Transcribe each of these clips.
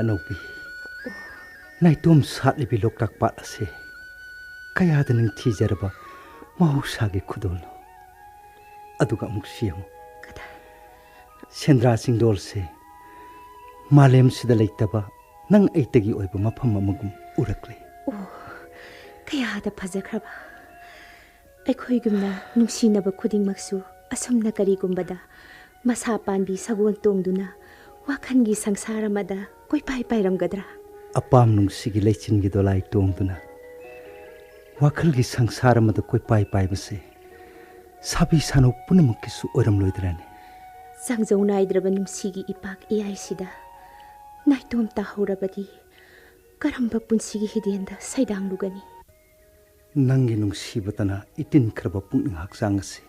ꯑꯅꯧꯕꯤ ꯅꯥꯏꯇꯣꯝ ꯁꯥꯠꯂꯤꯕꯤ ꯂꯣꯛꯇꯥꯛ ꯄꯥꯠ ꯑꯁꯤ ꯀꯌꯥꯗ ꯅꯤꯡꯊꯤꯖꯔꯕ ꯃꯍꯧꯁꯥꯒꯤ ꯈꯨꯗꯣꯜꯅꯣ ꯑꯗꯨꯒ ꯑꯃꯨꯛꯁꯨ ꯌꯦꯡꯉꯨ ꯁꯦꯟꯗ꯭ꯔꯥ ꯆꯤꯡꯗꯣꯜꯁꯦ ꯃꯥꯂꯦꯝꯁꯤꯗ ꯂꯩꯇꯕ ꯅꯪ ꯑꯩꯇꯒꯤ ꯑꯣꯏꯕ ꯃꯐꯝ ꯑꯃꯒꯨꯝ ꯎꯔꯛꯂꯦ ꯀꯌꯥꯗ ꯐꯖꯈ꯭ꯔꯕ ꯑꯩꯈꯣꯏꯒꯨꯝꯅ ꯅꯨꯡꯁꯤꯅꯕ ꯈꯨꯗꯤꯡꯃꯛꯁꯨ ꯑꯁꯨꯝꯅ ꯀꯔꯤꯒꯨꯝꯕꯗ ꯃꯁꯥ ꯄꯥꯟꯕꯤ ꯁꯒꯣꯜ ꯇꯣꯡꯗꯨꯅ ꯋꯥꯈꯜꯒꯤ ꯁꯪꯁꯥꯔ ꯑꯃꯗ ꯀꯣꯏꯄꯥꯏ ꯄꯥꯏꯔꯝꯒꯗ꯭ꯔꯥ ꯑꯄꯥꯝ ꯅꯨꯡꯁꯤꯒꯤ ꯂꯩꯆꯤꯟꯒꯤ ꯗꯣꯂꯥꯏ ꯇꯣꯡꯗꯨꯅ ꯋꯥꯈꯜꯒꯤ ꯁꯪꯁꯥꯔ ꯑꯃꯗ ꯀꯣꯏꯄꯥꯏ ꯄꯥꯏꯕꯁꯦ ꯁꯥꯕꯤ ꯁꯥꯅꯧ ꯄꯨꯝꯅꯃꯛꯀꯤꯁꯨ ꯑꯣꯏꯔꯝꯂꯣꯏꯗ꯭ꯔꯅꯤ ꯆꯥꯡꯖꯧ ꯅꯥꯏꯗ꯭ꯔꯕ ꯅꯨꯡꯁꯤꯒꯤ ꯏꯄꯥꯛ ꯏꯌꯥꯏꯁꯤꯗ ꯅꯥꯏꯇꯣꯝ ꯇꯥꯍꯧꯔꯕꯗꯤ ꯀꯔꯝꯕ ꯄꯨꯟꯁꯤꯒꯤ ꯍꯤꯗꯦꯟꯗ ꯁꯩꯗꯥꯡꯂꯨꯒꯅꯤ ꯅꯪꯒꯤ ꯅꯨꯡꯁꯤꯕꯇꯅ ꯏꯇꯤꯟꯈ꯭ꯔꯕ ꯄꯨꯛꯅꯤꯡ ꯍꯛꯆꯥꯡ ꯑꯁꯤ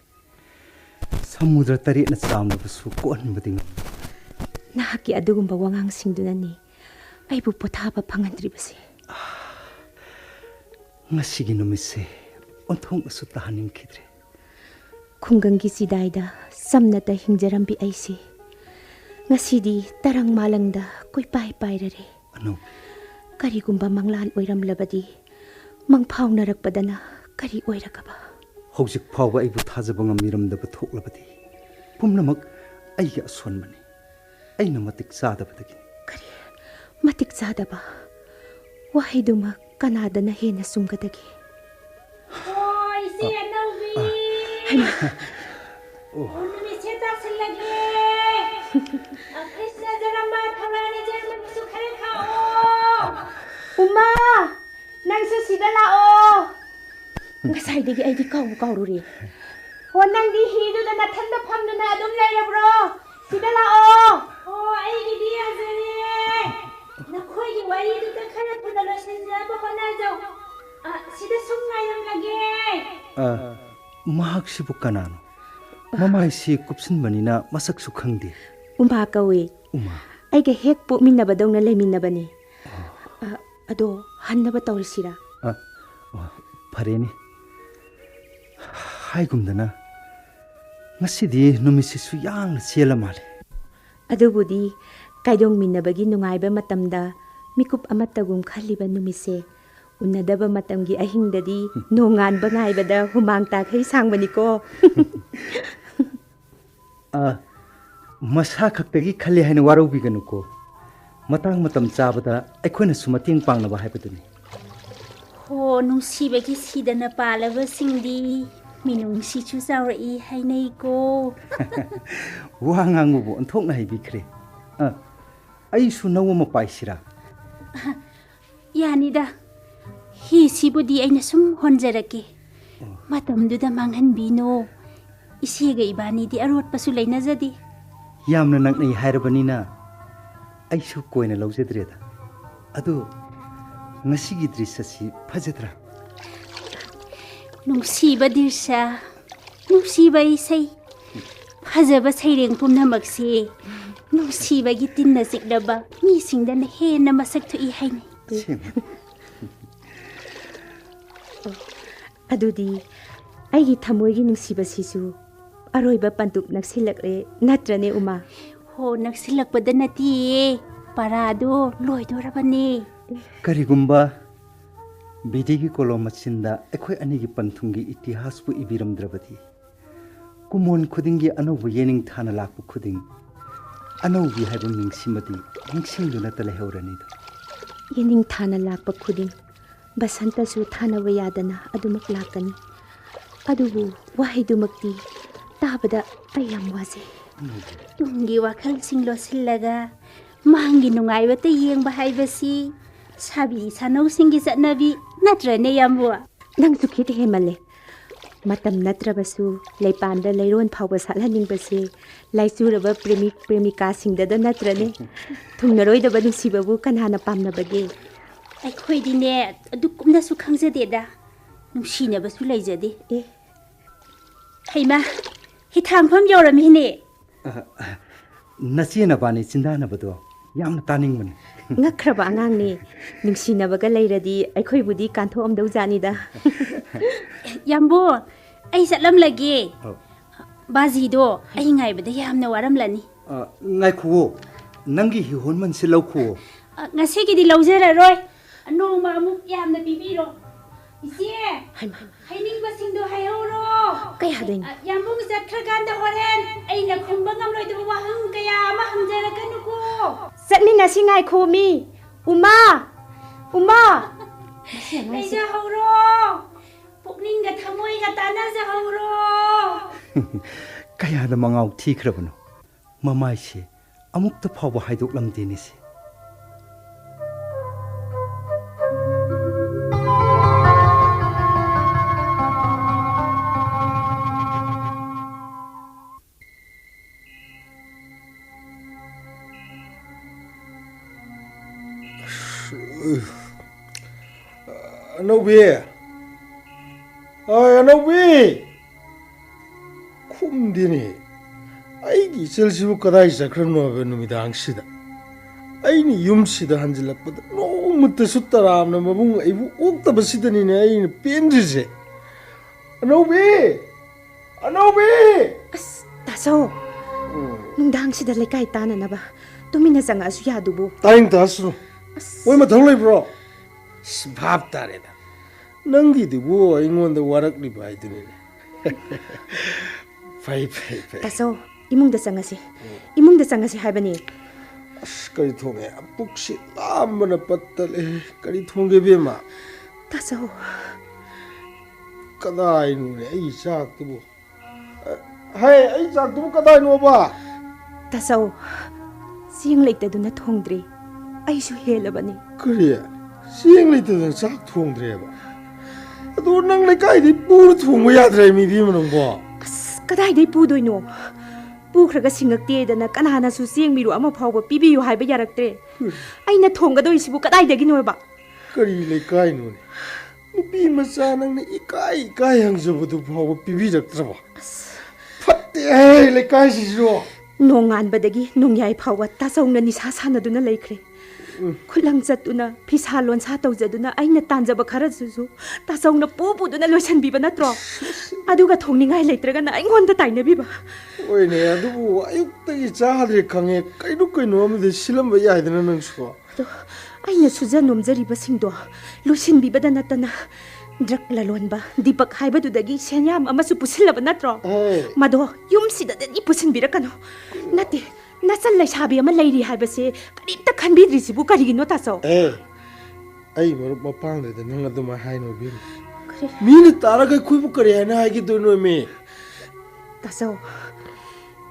ꯁꯃꯨꯗ꯭ꯔ ꯇꯔꯦꯠꯅ ꯆꯥꯝꯂꯕꯁꯨ ꯀꯣꯛꯍꯟꯕꯗꯤ ꯉꯝꯃꯤ ꯅꯍꯥꯛꯀꯤ ꯑꯗꯨꯒꯨꯝꯕ ꯋꯥꯉꯥꯡꯁꯤꯡꯗꯨꯅꯅꯤ ꯑꯩꯕꯨ ꯄꯣꯊꯥꯕ ꯐꯪꯍꯟꯗ꯭ꯔꯤꯕꯁꯦ ꯉꯁꯤꯒꯤ ꯅꯨꯃꯤꯠꯁꯦ ꯑꯣꯟꯊꯣꯛꯅꯁꯨ ꯇꯥꯍꯟꯅꯤꯡꯈꯤꯗ꯭ꯔꯦ ꯈꯨꯡꯒꯪꯒꯤ ꯆꯤꯗꯥꯏꯗ ꯆꯝꯅꯇ ꯍꯤꯡꯖꯔꯝꯕꯤ ꯑꯩꯁꯦ ꯉꯁꯤꯗꯤ ꯇꯔꯪ ꯃꯥꯂꯪꯗ ꯀꯣꯏꯄꯥꯏ ꯄꯥꯏꯔꯔꯦ ꯀꯔꯤꯒꯨꯝꯕ ꯃꯪꯂꯥꯟ ꯑꯣꯏꯔꯝꯂꯕꯗꯤ ꯃꯪꯐꯥꯎꯅꯔꯛꯄꯗꯅ ꯀꯔꯤ ꯑꯣꯏꯔꯒꯕ ꯍꯧꯖꯤꯛ ꯐꯥꯎꯕ ꯑꯩꯕꯨ ꯊꯥꯖꯕ ꯉꯝꯃꯤꯔꯝꯗꯕ ꯊꯣꯛꯂꯕꯗꯤ ꯄꯨꯝꯅꯃꯛ ꯑꯩꯒꯤ ꯑꯁꯣꯟꯕꯅꯤ ꯑꯩꯅ ꯃꯇꯤꯛ ꯆꯥꯗꯕꯗꯒꯤ ꯀꯔꯤ ꯃꯇꯤꯛ ꯆꯥꯗꯕ ꯋꯥꯍꯩꯗꯨꯃꯛ ꯀꯅꯥꯗꯅ ꯍꯦꯟꯅ ꯆꯨꯝꯒꯗꯒꯦ ꯏꯆꯦ ꯑꯅꯧꯕꯤ ꯅꯨꯃꯤꯠꯁꯦ ꯇꯥꯁꯤꯜꯂꯒꯦ ꯀ꯭ꯔꯤꯁꯅ ꯖꯔꯝꯕ ꯊꯧꯔꯥꯅꯤ ꯖꯔꯃꯒꯤꯁꯨ ꯈꯔ ꯈꯥꯛꯑꯣ ꯎꯃꯥ ꯅꯪꯁꯨ ꯁꯤꯗ ꯂꯥꯛꯑꯣ ꯉꯁꯥꯏꯗꯒꯤ ꯑꯩꯗꯤ ꯀꯥꯎꯔꯨꯔꯦ ꯅꯪꯗꯤ ꯍꯤꯗꯨꯗ ꯅꯊꯟꯗ ꯐꯝꯗꯨꯅ ꯑꯗꯨꯝ ꯂꯩꯔꯕ꯭ꯔꯣ ꯁꯤꯗ ꯂꯥꯛꯑꯣ ꯑꯩꯒꯤꯗꯤ ꯌꯥꯖꯔꯦ ꯅꯈꯣꯏꯒꯤ ꯋꯥꯔꯤꯗꯨꯗ ꯈꯔ ꯊꯨꯅ ꯂꯣꯏꯁꯤꯟꯅꯕ ꯍꯣꯠꯅꯖꯧ ꯁꯤꯗ ꯁꯨꯝ ꯉꯥꯏꯔꯝꯂꯒꯦ ꯃꯍꯥꯛꯁꯤꯕꯨ ꯀꯅꯥꯅꯣ ꯃꯃꯥꯏꯁꯤ ꯀꯨꯞꯁꯤꯟꯕꯅꯤꯅ ꯃꯁꯛꯁꯨ ꯈꯪꯗꯦ ꯎꯃꯥ ꯀꯧꯏ ꯎꯃꯥ ꯑꯩꯒ ꯍꯦꯛ ꯄꯣꯛꯃꯤꯟꯅꯕꯗꯧꯅ ꯂꯩꯃꯤꯟꯅꯕꯅꯤ ꯑꯗꯣ ꯍꯟꯅꯕ ꯇꯧꯔꯤꯁꯤꯔꯥ ꯐꯔꯦꯅꯦ ꯍꯥꯏꯒꯨꯝꯗꯅ ꯉꯁꯤꯗꯤ ꯅꯨꯃꯤꯠꯁꯤꯁꯨ ꯌꯥꯡꯅ ꯆꯦꯜꯂ ꯃꯥꯜꯂꯦ ꯑꯗꯨꯕꯨꯗꯤ ꯀꯥꯏꯗꯣꯡꯃꯤꯟꯅꯕꯒꯤ ꯅꯨꯡꯉꯥꯏꯕ ꯃꯇꯝꯗ ꯃꯤꯀꯨꯞ ꯑꯃꯠꯇꯒꯨꯝ ꯈꯜꯂꯤꯕ ꯅꯨꯃꯤꯠꯁꯦ ꯎꯅꯗꯕ ꯃꯇꯝꯒꯤ ꯑꯍꯤꯡꯗꯗꯤ ꯅꯣꯡꯉꯥꯟꯕ ꯉꯥꯏꯕꯗ ꯍꯨꯃꯥꯡ ꯇꯥꯈꯩ ꯁꯥꯡꯕꯅꯤꯀꯣ ꯃꯁꯥ ꯈꯛꯇꯒꯤ ꯈꯜꯂꯤ ꯍꯥꯏꯅ ꯋꯥꯔꯧꯕꯤꯒꯅꯨꯀꯣ ꯃꯇꯥꯡ ꯃꯇꯝ ꯆꯥꯕꯗ ꯑꯩꯈꯣꯏꯅꯁꯨ ꯃꯇꯦꯡ ꯄꯥꯡꯅꯕ ꯍꯥꯏꯕꯗꯨꯅꯤ ꯅꯨꯡꯁꯤꯕꯒꯤ ꯁꯤꯗꯅ ꯄꯥꯜꯂꯕꯁꯤꯡꯗꯤ ꯃꯤꯅꯨꯡꯁꯤꯁꯨ ꯆꯥꯎꯔꯛꯏ ꯍꯥꯏꯅꯩꯀꯣ ꯋꯥ ꯉꯥꯡꯕꯕꯨ ꯑꯣꯟꯊꯣꯛꯅ ꯍꯩꯕꯤꯈ꯭ꯔꯦ ꯑꯩꯁꯨ ꯅꯧ ꯑꯃ ꯄꯥꯏꯁꯤꯔꯥ ꯌꯥꯅꯤꯗ ꯍꯤꯁꯤꯕꯨꯗꯤ ꯑꯩꯅ ꯁꯨꯝ ꯍꯣꯟꯖꯔꯛꯀꯦ ꯃꯇꯝꯗꯨꯗ ꯃꯥꯡꯍꯟꯕꯤꯅꯣ ꯏꯆꯦꯒ ꯏꯕꯥꯅꯤꯗꯤ ꯑꯔꯣꯠꯄꯁꯨ ꯂꯩꯅꯖꯗꯦ ꯌꯥꯝꯅ ꯅꯛꯅꯩ ꯍꯥꯏꯔꯕꯅꯤꯅ ꯑꯩꯁꯨ ꯀꯣꯏꯅ ꯂꯧꯖꯗ꯭ꯔꯦꯗ ꯑꯗꯨ ꯉꯁꯤꯒꯤ ꯗ꯭ꯔꯤꯁ ꯑꯁꯤ ꯐꯖꯗ꯭ꯔꯥ ꯅꯨꯡꯁꯤꯕ ꯗ꯭ꯔꯤꯁꯥ ꯅꯨꯡꯁꯤꯕ ꯏꯁꯩ ꯐꯖꯕ ꯁꯩꯔꯦꯡ ꯄꯨꯝꯅꯃꯛꯁꯦ ꯅꯨꯡꯁꯤꯕꯒꯤ ꯇꯤꯟꯅ ꯆꯤꯛꯂꯕ ꯃꯤꯁꯤꯡꯗꯅ ꯍꯦꯟꯅ ꯃꯁꯛ ꯊꯣꯛꯏ ꯍꯥꯏꯅꯩ ꯑꯗꯨꯗꯤ ꯑꯩꯒꯤ ꯊꯃꯣꯏꯒꯤ ꯅꯨꯡꯁꯤꯕꯁꯤꯁꯨ ꯑꯔꯣꯏꯕ ꯄꯟꯇꯨꯞ ꯅꯛꯁꯤꯜꯂꯛꯂꯦ ꯅꯠꯇ꯭ꯔꯅꯦ ꯎꯃꯥ ꯅꯛꯁꯤꯜꯂꯛꯄꯗ ꯅꯠꯇꯤꯌꯦ ꯄꯔꯥꯗꯣ ꯂꯣꯏꯗꯣꯔꯕꯅꯦ ꯀꯔꯤꯒꯨꯝꯕ ꯕꯤꯙꯤꯒꯤ ꯀꯣꯂꯣꯝ ꯃꯆꯤꯟꯗ ꯑꯩꯈꯣꯏ ꯑꯅꯤꯒꯤ ꯄꯟꯊꯨꯡꯒꯤ ꯏꯇꯤꯍꯥꯁꯄꯨ ꯏꯕꯤꯔꯝꯗ꯭ꯔꯕꯗꯤ ꯀꯨꯃꯣꯟ ꯈꯨꯗꯤꯡꯒꯤ ꯑꯅꯧꯕ ꯌꯦꯅꯤꯡ ꯊꯥꯅ ꯂꯥꯛꯄ ꯈꯨꯗꯤꯡ ꯑꯅꯧꯕꯤ ꯍꯥꯏꯕ ꯃꯤꯡꯁꯤꯃꯗꯤ ꯅꯤꯡꯁꯤꯡꯗꯨꯅꯇ ꯂꯩꯍꯧꯔꯅꯤꯗꯣ ꯌꯦꯅꯤꯡ ꯊꯥꯅ ꯂꯥꯛꯄ ꯈꯨꯗꯤꯡ ꯕꯁꯟꯇꯁꯨ ꯊꯥꯅꯕ ꯌꯥꯗꯅ ꯑꯗꯨꯃꯛ ꯂꯥꯛꯀꯅꯤ ꯑꯗꯨꯕꯨ ꯋꯥꯍꯩꯗꯨꯃꯛꯇꯤ ꯇꯥꯕꯗ ꯑꯩ ꯌꯥꯝ ꯋꯥꯖꯩ ꯇꯨꯡꯒꯤ ꯋꯥꯈꯜꯁꯤꯡ ꯂꯣꯠꯁꯤꯜꯂꯒ ꯃꯥꯡꯒꯤ ꯅꯨꯡꯉꯥꯏꯕꯇ ꯌꯦꯡꯕ ꯍꯥꯏꯕꯁꯤ ꯁꯥꯕꯤ ꯁꯥꯅꯧꯁꯤꯡꯒꯤ ꯆꯠꯅꯕꯤ ꯅꯠꯇ꯭ꯔꯅꯦ ꯌꯥꯝꯕꯨ ꯅꯪꯁꯨ ꯈꯤꯇ ꯍꯦꯟꯃꯜꯂꯦ ꯃꯇꯝ ꯅꯠꯇ꯭ꯔꯕꯁꯨ ꯂꯩꯄꯥꯟꯗ ꯂꯩꯔꯣꯟ ꯐꯥꯎꯕ ꯁꯥꯠꯍꯟꯅꯤꯡꯕꯁꯦ ꯂꯥꯏꯆꯨꯔꯕ ꯄ꯭ꯔꯦꯃꯤꯛ ꯄ꯭ꯔꯦꯃꯤꯀꯥꯁꯤꯡꯗ ꯅꯠꯇ꯭ꯔꯅꯦ ꯊꯨꯡꯅꯔꯣꯏꯗꯕ ꯅꯨꯡꯁꯤꯕꯕꯨ ꯀꯅꯥꯅ ꯄꯥꯝꯅꯕꯒꯦ ꯑꯩꯈꯣꯏꯗꯤꯅꯦ ꯑꯗꯨ ꯀꯨꯞꯅꯁꯨ ꯈꯪꯖꯗꯦꯗ ꯅꯨꯡꯁꯤꯅꯕꯁꯨ ꯂꯩꯖꯗꯦ ꯍꯩꯃꯥ ꯍꯤꯊꯥꯡꯐꯝ ꯌꯧꯔꯝꯃꯤꯅꯦ ꯅꯆꯦꯅꯕꯥꯅꯤ ꯆꯤꯟꯗꯥꯅꯕꯗꯣ ꯌꯥꯝꯅ ꯇꯥꯅꯤꯡꯕꯅꯤ ꯉꯛꯈ꯭ꯔꯕ ꯑꯉꯥꯡꯅꯦ ꯅꯨꯡꯁꯤꯅꯕꯒ ꯂꯩꯔꯗꯤ ꯑꯩꯈꯣꯏꯕꯨꯗꯤ ꯀꯥꯟꯊꯣꯛꯑꯝꯗꯧꯖꯥꯅꯤꯗ ꯌꯥꯝꯕꯨ ꯑꯩ ꯆꯠꯂꯝꯂꯒꯦ ꯕꯥꯖꯤꯗꯣ ꯑꯩ ꯉꯥꯏꯕꯗ ꯌꯥꯝꯅ ꯋꯥꯔꯝꯂꯅꯤ ꯉꯥꯏꯈꯨꯋꯣ ꯅꯪꯒꯤ ꯍꯤꯍꯣꯟꯃꯟꯁꯤ ꯂꯧꯈꯨꯋꯣ ngasiꯒꯤꯗꯤ ꯂꯧꯖꯔꯔꯣꯏ ꯅꯣꯡꯃ ꯑꯃꯨꯛ ꯌꯥꯝꯅ ꯄꯤꯕꯤꯔꯣ 이제 ꯍꯥꯏꯅꯤꯡꯕꯁꯤꯡꯗꯣ ꯍꯥꯏꯍꯧꯔꯣ ꯀꯩ ꯍꯥꯏꯗꯣꯏꯅꯣ ꯌꯥꯝꯕꯨꯡ ꯆꯠꯈ꯭ꯔꯀꯥꯟꯗ ꯍꯣꯔꯦꯟ ꯑꯩꯅ ꯈꯨꯝꯕ ꯉꯝꯂꯣꯏꯗꯕ ꯋꯥꯍꯪ ꯀꯌꯥ ꯑꯃ ꯍꯪꯖꯔꯛꯀꯅꯨꯀꯣ ꯆꯠꯃꯤꯟꯅꯁꯤ ꯉꯥꯏꯈꯣ ꯃꯤ ꯎꯃꯥ ꯎꯃꯥ ꯂꯩꯖꯍꯧꯔꯣ ꯄꯨꯛꯅꯤꯡꯒ ꯊꯃꯣꯏꯒ ꯇꯥꯟꯅꯖꯍꯧꯔꯣ ꯀꯌꯥꯗ ꯃꯉꯥꯎ ꯊꯤꯈ꯭ꯔꯕꯅꯣ ꯃꯃꯥꯏꯁꯦ ꯑꯃꯨꯛꯇ ꯐꯥꯎꯕ ꯍꯥꯏꯗꯣꯛꯂꯝꯗꯦꯅꯦ ꯁꯤ ꯑꯅꯧꯕꯤ ꯑꯅꯧꯕꯤ ꯈꯨꯝꯗꯦꯅꯦ ꯑꯩꯒꯤ ꯏꯆꯜꯁꯤꯕꯨ ꯀꯗꯥꯏ ꯆꯠꯈ꯭ꯔꯕꯅꯣ ꯍꯥꯏꯕ ꯅꯨꯃꯤꯗꯥꯡꯁꯤꯗ ꯑꯩꯅ ꯌꯨꯝꯁꯤꯗ ꯍꯟꯖꯤꯜꯂꯛꯄꯗ ꯅꯣꯡꯃꯇꯁꯨ ꯇꯔꯥꯝꯅ ꯃꯕꯨꯡ ꯑꯩꯕꯨ ꯑꯣꯛꯇꯕꯁꯤꯗꯅꯤꯅꯦ ꯑꯩꯅ ꯄꯦꯟꯗ꯭ꯔꯤꯁꯦ ꯑꯅꯧꯕꯤ ꯑꯅꯧꯕꯤ ꯑꯁ ꯇꯥꯆꯧ ꯅꯨꯡꯗꯥꯡꯁꯤꯗ ꯂꯩꯀꯥꯏ ꯇꯥꯟꯅꯅꯕ ꯇꯨꯃꯤꯟꯅ ꯆꯪꯉꯛꯑꯁꯨ ꯌꯥꯗꯨꯕꯨ ꯇꯥꯅꯤꯡ ꯇꯥꯁꯅꯨ ꯃꯣꯏ ꯃꯊꯧ ꯂꯩꯕ꯭ꯔꯣ ꯚꯥꯞ ꯇꯥꯔꯦꯗ ꯅꯪꯒꯤꯗꯨꯕꯨ ꯑꯩꯉꯣꯟꯗ ꯋꯥꯔꯛꯂꯤꯕ ꯍꯥꯏꯗꯨꯅꯤꯅꯦ ꯐꯩ ꯐꯩ ꯐꯩ ꯇꯥꯆꯧ 이몽ꯗ ꯆꯪꯉꯁꯤ 이몽ꯗ ꯆꯪꯉꯁꯤ ꯍꯥꯏꯕꯅꯤ ꯑꯁ ꯀꯔꯤ ꯊꯣꯡꯉꯦ ꯄꯨꯛꯁꯤ ꯂꯥꯝꯕꯅ ꯄꯠꯇꯂꯦ ꯀꯔꯤ ꯊꯣꯡꯒꯦ ꯕꯦꯝꯃ ꯇꯥꯆꯧ ꯀꯗꯥꯏꯅꯣꯅꯦ ꯑꯩꯒꯤ ꯆꯥꯛꯇꯨꯕꯨ ꯍꯩ ꯑꯩ ꯆꯥꯛꯇꯨꯕꯨ ꯀꯗꯥꯏꯅꯣꯕ ꯇꯥꯆꯧ ꯆꯦꯡ ꯂꯩꯇꯗꯨꯅ ꯊꯣꯡꯗ꯭ꯔꯤ ꯑꯩꯁꯨ ꯍꯦꯜꯂꯕꯅꯤ ꯀꯔꯤ ꯆꯦꯡ ꯂꯩꯇꯗꯅ ꯆꯥꯛ ꯊꯣꯡꯗ꯭ꯔꯦꯕ ꯑꯗꯣ ꯅꯪ ꯂꯩꯀꯥꯏꯗꯩ ꯄꯨꯔ ꯊꯣꯡꯕ ꯌꯥꯗ꯭ꯔꯦ ꯃꯤ ꯕꯦꯝꯃ ꯅꯪꯕꯣ ꯑꯁ ꯀꯗꯥꯏꯗꯩ ꯄꯨꯗꯣꯏꯅꯣ ꯄꯨꯈ꯭ꯔꯒ ꯁꯤꯡꯉꯛꯇꯦꯗꯅ ꯀꯅꯥꯅꯁꯨ ꯆꯦꯡ ꯃꯤꯔꯨ ꯑꯃ ꯐꯥꯎꯕ ꯄꯤꯕꯤꯌꯨ ꯍꯥꯏꯕ ꯌꯥꯔꯛꯇ꯭ꯔꯦ ꯑꯩꯅ ꯊꯣꯡꯒꯗꯣꯏꯁꯤꯕꯨ ꯀꯗꯥꯏꯗꯒꯤꯅꯣꯕ ꯀꯔꯤ ꯂꯩꯀꯥꯏꯅꯣꯅꯦ ꯅꯨꯄꯤ ꯃꯆꯥ ꯅꯪꯅ ꯏꯀꯥꯏ ꯏꯀꯥꯏ ꯍꯪꯖꯕꯗꯨ ꯐꯥꯎꯕ ꯄꯤꯕꯤꯔꯛꯇ꯭ꯔꯕ ꯐꯠꯇꯦꯍꯦ ꯂꯩꯀꯥꯏꯁꯤꯁꯨ ꯅꯣꯡꯉꯥꯟꯕꯗꯒꯤ ꯅꯣꯡꯌꯥꯏ ꯐꯥꯎꯕ ꯇꯥꯆꯧꯅ ꯅꯤꯁꯥ ꯁꯥꯟꯅꯗꯨꯅ ꯂꯩꯈ꯭ꯔꯦ ꯈꯨꯠꯂꯪ ꯆꯠꯇꯨꯅ ꯐꯤꯁꯥ ꯂꯣꯟꯁꯥ ꯇꯧꯖꯗꯨꯅ ꯑꯩꯅ ꯇꯥꯟꯖꯕ ꯈꯔꯗꯨꯁꯨ ꯇꯥꯆꯧꯅ ꯄꯨꯗꯨꯅ ꯂꯣꯏꯁꯟꯕꯤꯕ ꯅꯠꯇ꯭ꯔꯣ ꯑꯗꯨꯒ ꯊꯣꯡꯅꯤꯡꯉꯥꯏ ꯂꯩꯇ꯭ꯔꯒꯅ ꯑꯩꯉꯣꯟꯗ ꯇꯥꯏꯅꯕꯤꯕ ꯍꯣꯏꯅꯦ ꯑꯗꯨꯕꯨ ꯑꯌꯨꯛꯇꯒꯤ ꯆꯥꯗ꯭ꯔꯦ ꯈꯪꯉꯦ ꯀꯩꯅꯣ ꯑꯃꯗꯤ ꯁꯤꯜꯂꯝꯕ ꯌꯥꯏꯗꯅ ꯅꯪꯁꯨ ꯑꯗꯣ ꯑꯩꯅ ꯁꯨꯖ ꯅꯣꯝꯖꯔꯤꯕꯁꯤꯡꯗꯣ ꯂꯣꯏꯁꯤꯟꯕꯤꯕꯗ ꯅꯠꯇꯅ ꯗ꯭ꯔꯛ ꯂꯂꯣꯟꯕ ꯗꯤꯄꯛ ꯍꯥꯏꯕꯗꯨꯗꯒꯤ ꯁꯦꯟꯌꯥꯝ ꯑꯃꯁꯨ ꯄꯨꯁꯤꯜꯂꯕ ꯅꯠꯇ꯭ꯔꯣ ꯃꯗꯣ ꯌꯨꯝꯁꯤꯗꯗꯤ ꯄꯨꯁꯤꯟꯕꯤꯔꯛꯀꯅꯨ ꯅꯠꯇꯦ ꯅꯆꯟ ꯂꯩꯁꯥꯕꯤ ꯑꯃ ꯂꯩꯔꯤ ꯍꯥꯏꯕꯁꯦ ꯀꯔꯤꯝꯇ ꯈꯟꯕꯤꯗ꯭ꯔꯤꯁꯤꯕꯨ ꯀꯔꯤꯒꯤꯅꯣ ꯇꯥꯆꯧ ꯑꯩ ꯃꯔꯨꯞ ꯃꯄꯥꯡꯗꯨꯗ ꯅꯪ ꯑꯗꯨꯃꯥꯏꯅ ꯍꯥꯏꯅꯣ ꯕꯦꯝꯃ ꯃꯤꯅ ꯇꯥꯔꯒ ꯑꯩꯈꯣꯏꯕꯨ ꯀꯔꯤ ꯍꯥꯏꯅ ꯍꯥꯏꯒꯗꯣꯏꯅꯣ ꯃꯤ